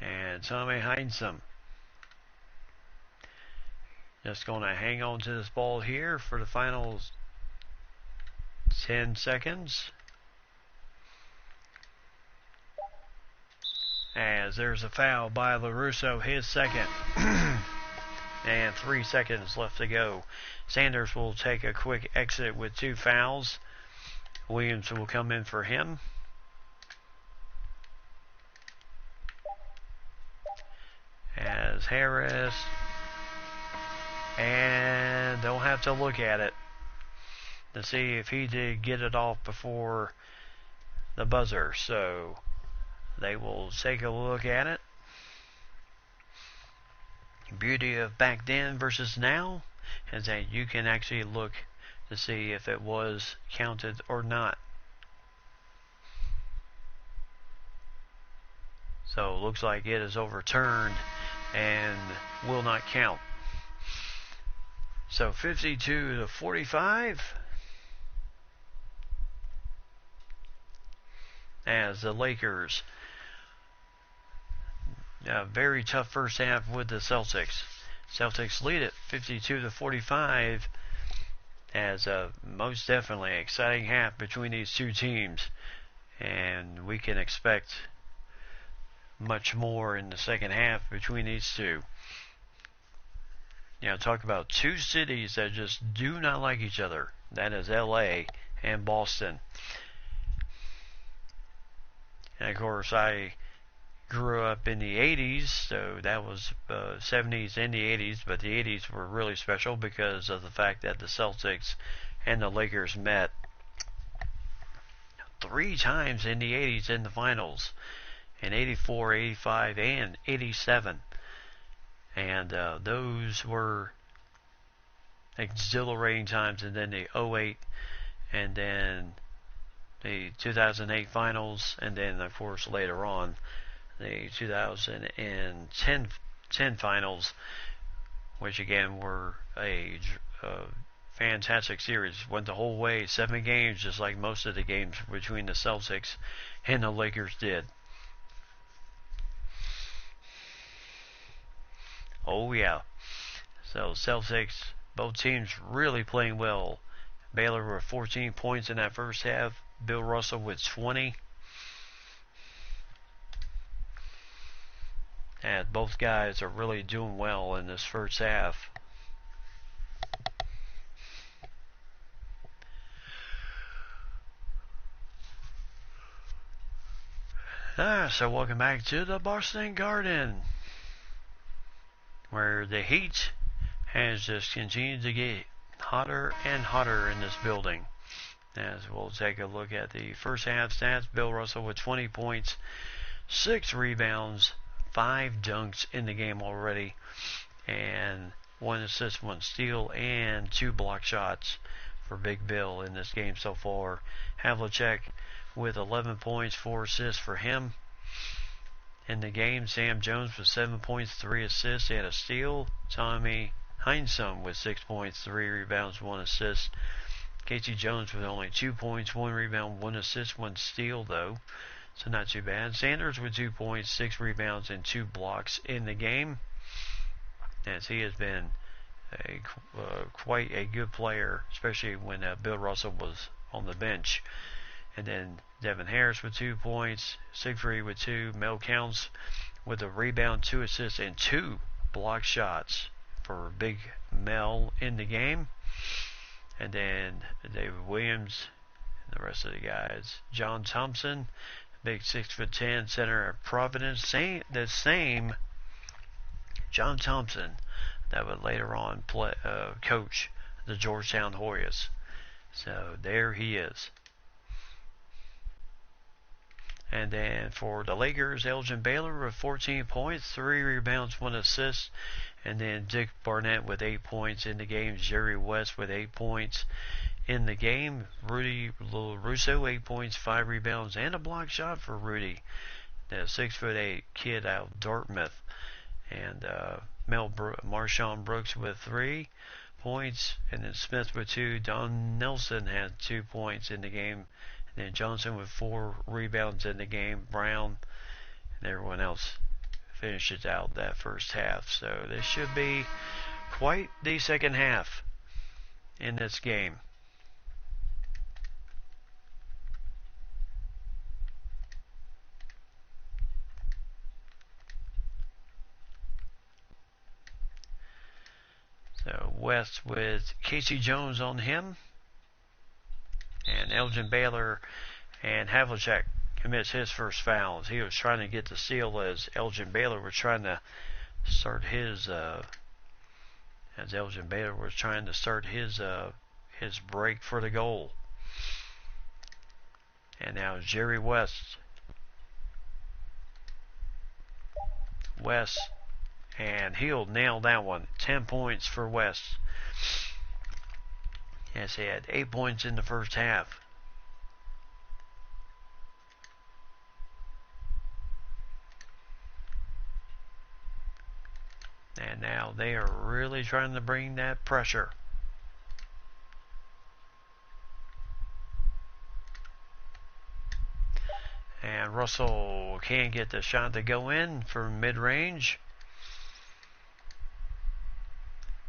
And Tommy Heinsohn just going to hang on to this ball here for the final 10 seconds. As there's a foul by LaRusso, his second. And 3 seconds left to go. Sanders will take a quick exit with 2 fouls. Williams will come in for him. As Harris. And they'll have to look at it to see if he did get it off before the buzzer. So they will take a look at it. Beauty of back then versus now is that you can actually look to see if it was counted or not. So it looks like it is overturned and will not count. So 52-45 as the Lakers, a very tough first half with the Celtics. Celtics lead it 52-45 as a most definitely exciting half between these two teams, and we can expect much more in the second half between these two. Talk about two cities that just do not like each other. That is LA and Boston. And of course, I grew up in the 80s, so that was 70s and the 80s, but the 80s were really special because of the fact that the Celtics and the Lakers met 3 times in the 80s in the finals, in 84, 85, and 87. And those were exhilarating times. And then the 08, and then the 2008 finals, and then of course later on the 2010 finals, which again were a fantastic series. Went the whole way, 7 games, just like most of the games between the Celtics and the Lakers did. Oh yeah. So Celtics, both teams really playing well. Baylor with 14 points in that first half. Bill Russell with 20. And both guys are really doing well in this first half. So welcome back to the Boston Garden, where the heat has just continued to get hotter and hotter in this building. As we'll take a look at the first half stats, Bill Russell with 20 points, 6 rebounds, 5 dunks in the game already, and 1 assist, 1 steal, and 2 block shots for Big Bill in this game so far. Havlicek with 11 points, 4 assists for him. In the game, Sam Jones with 7 points, 3 assists, and a steal. Tommy Heinsohn with 6 points, 3 rebounds, 1 assist. Casey Jones with only 2 points, 1 rebound, 1 assist, 1 steal though. So not too bad. Sanders with 2 points, 6 rebounds, and 2 blocks in the game, as he has been quite a good player, especially when Bill Russell was on the bench. And then Devin Harris with 2 points, Siegfried with 2, Mel Counts with a rebound, 2 assists, and 2 block shots for Big Mel in the game. And then David Williams The rest of the guys. John Thompson, big 6'10" center at Providence. The same John Thompson that would later on coach the Georgetown Hoyas. So there he is. And then for the Lakers, Elgin Baylor with 14 points, 3 rebounds, 1 assist. And then Dick Barnett with 8 points in the game. Jerry West with 8 points in the game. Rudy Russo, 8 points, 5 rebounds, and a block shot for Rudy. The 6'8" kid out of Dartmouth. And Marshawn Brooks with 3 points. And then Smith with 2. Don Nelson had 2 points in the game. And then Johnson with 4 rebounds in the game. Brown and everyone else finishes out that first half. So this should be quite the second half in this game. So West with Casey Jones on him. And Elgin Baylor and Havlicek commits his first foul as he was trying to get the steal as Elgin Baylor was trying to start his his break for the goal. And now Jerry West. And he'll nail that one. 10 points for West. Yes, he had 8 points in the first half. And now they are really trying to bring that pressure. And Russell can't get the shot to go in from mid-range.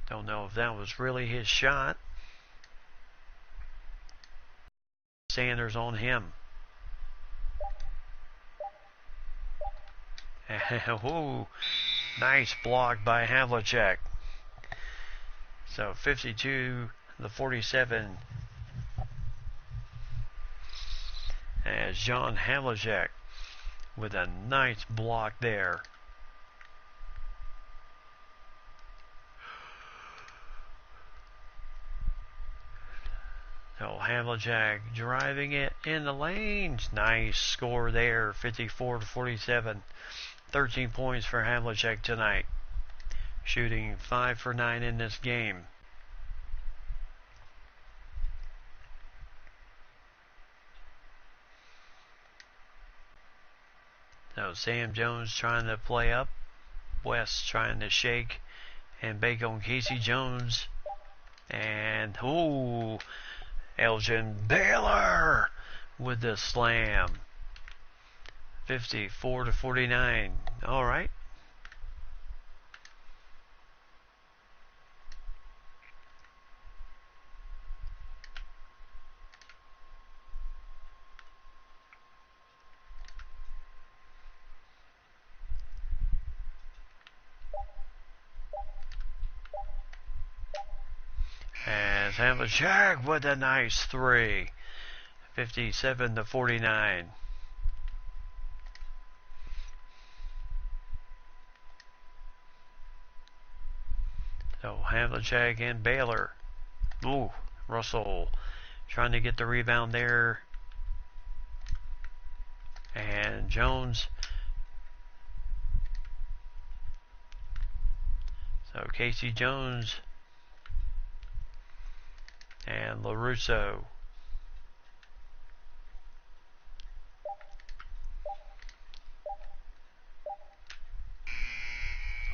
Don't know if that was really his shot. Sanders on him. Ooh, nice block by Havlicek. So 52-47 as John Havlicek with a nice block there. So Havlicek driving it in the lanes. Nice score there, 54-47. 13 points for Havlicek tonight. Shooting 5 for 9 in this game. So Sam Jones trying to play up. West trying to shake and bake on Casey Jones. And ooh, Elgin Baylor with the slam. 54-49. All right. And Havlicek with a nice 3. 57-49. So Havlicek and Baylor. Ooh, Russell trying to get the rebound there. And Jones. So Casey Jones and LaRusso.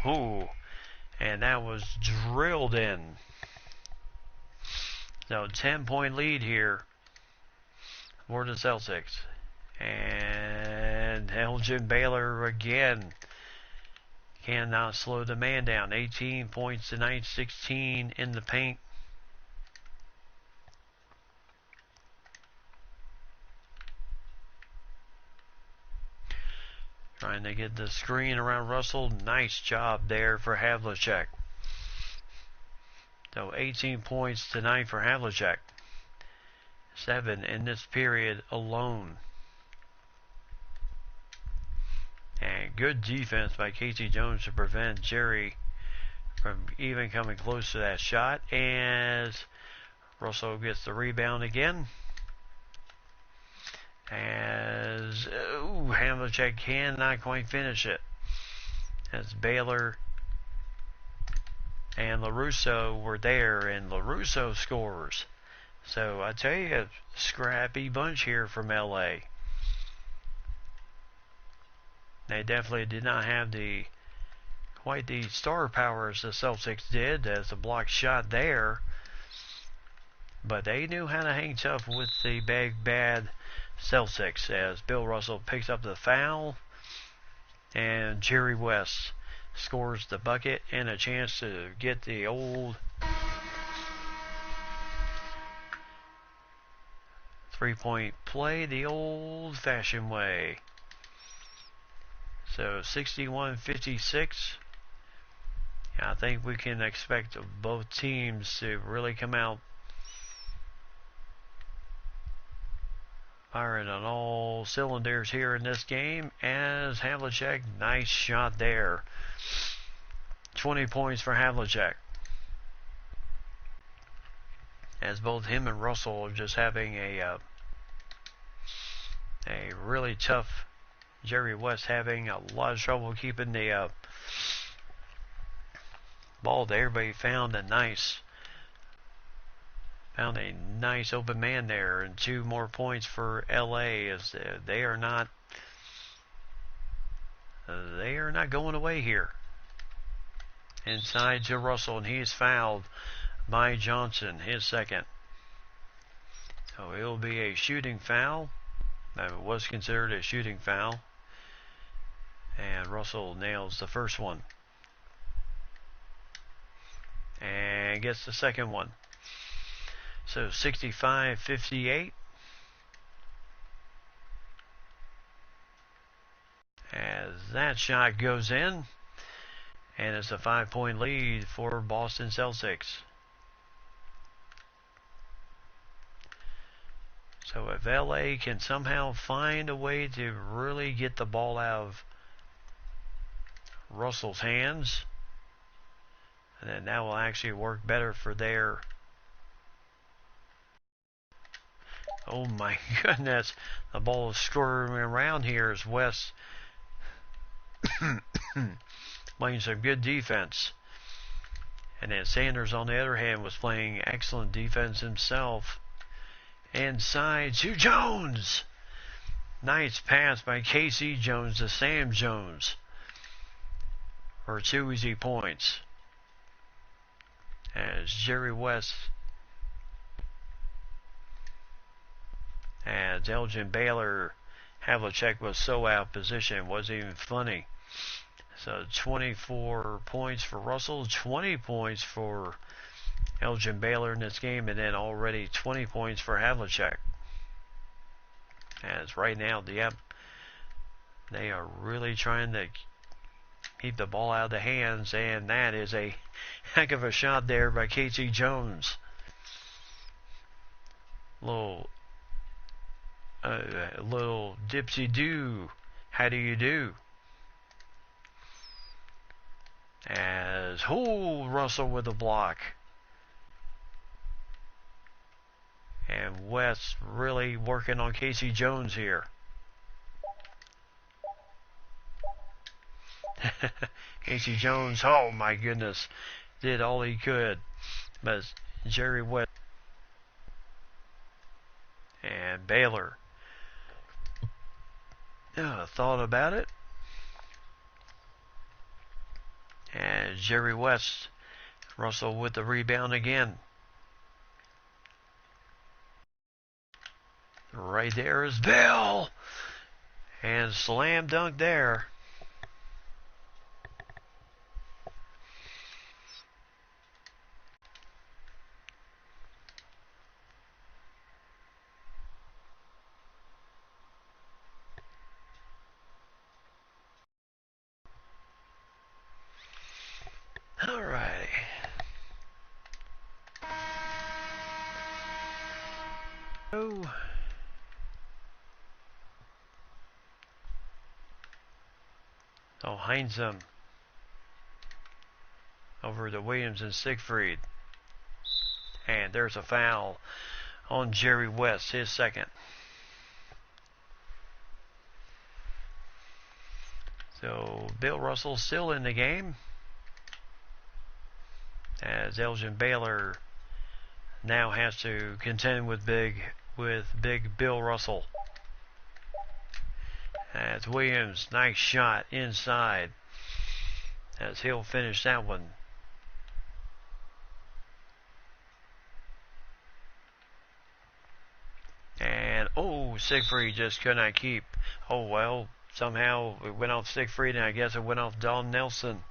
Ooh, and that was drilled in. So 10-point lead here for the Celtics. And Elgin Baylor again cannot slow the man down. 18 points tonight, 16 in the paint. Trying to get the screen around Russell. Nice job there for Havlicek. So 18 points tonight for Havlicek. 7 in this period alone. And good defense by Casey Jones to prevent Jerry from even coming close to that shot. As Russell gets the rebound again. As Havlicek cannot quite finish it. As Baylor and LaRusso were there, and LaRusso scores. So I tell you, a scrappy bunch here from LA. They definitely did not have quite the star power as the Celtics did, as the block shot there. But they knew how to hang tough with the bad Celtics, as Bill Russell picks up the foul, and Jerry West scores the bucket and a chance to get the old three-point play the old-fashioned way. So 61-56. I think we can expect both teams to really come out firing on all cylinders here in this game. As Havlicek, nice shot there. 20 points for Havlicek. As both him and Russell are just having a really tough. Jerry West having a lot of trouble keeping the ball there, but he found a nice open man there, and 2 more points for LA, as they are not going away here. Inside to Russell, and he's fouled by Johnson, his second. So it will be a shooting foul. It was considered a shooting foul. And Russell nails the first one. And gets the second one. So 65-58. As that shot goes in. And it's a 5-point lead for Boston Celtics. So if LA can somehow find a way to really get the ball out of Russell's hands, and then that will actually work better for their... Oh my goodness, the ball is squirming around here as West playing some good defense. And then Sanders, on the other hand, was playing excellent defense himself. Inside to Jones. Nice pass by Casey Jones to Sam Jones for 2 easy points. As Jerry West and Elgin Baylor, Havlicek was so out of position, it wasn't even funny. So 24 points for Russell, 20 points for Elgin Baylor in this game, and then already 20 points for Havlicek. As right now, they are really trying to keep the ball out of the hands, and that is a heck of a shot there by Casey Jones. Little dipsy-do. How do you do? As Russell with a block. And West really working on Casey Jones here. Casey Jones, oh my goodness, did all he could. But Jerry West and Baylor thought about it. And Jerry West, Russell with the rebound again. Right there is Bill. And slam dunk there. Alrighty. Oh. Oh, Heinzum over to Williams and Siegfried. And there's a foul on Jerry West, his second. So Bill Russell still in the game, as Elgin Baylor now has to contend with big Bill Russell. As Williams, nice shot inside, as he'll finish that one. And oh, Siegfried just could not keep. Oh well, somehow it went off Siegfried, and I guess it went off Don Nelson.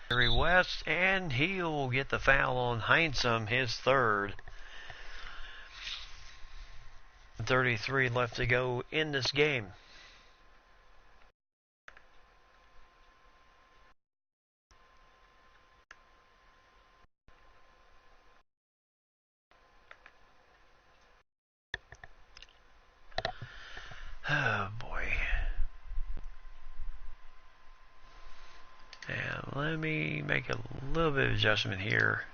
Jerry West, and he'll get the foul on Heinzum, his third. 33 left to go in this game. Oh boy. And let me make a little bit of adjustment here.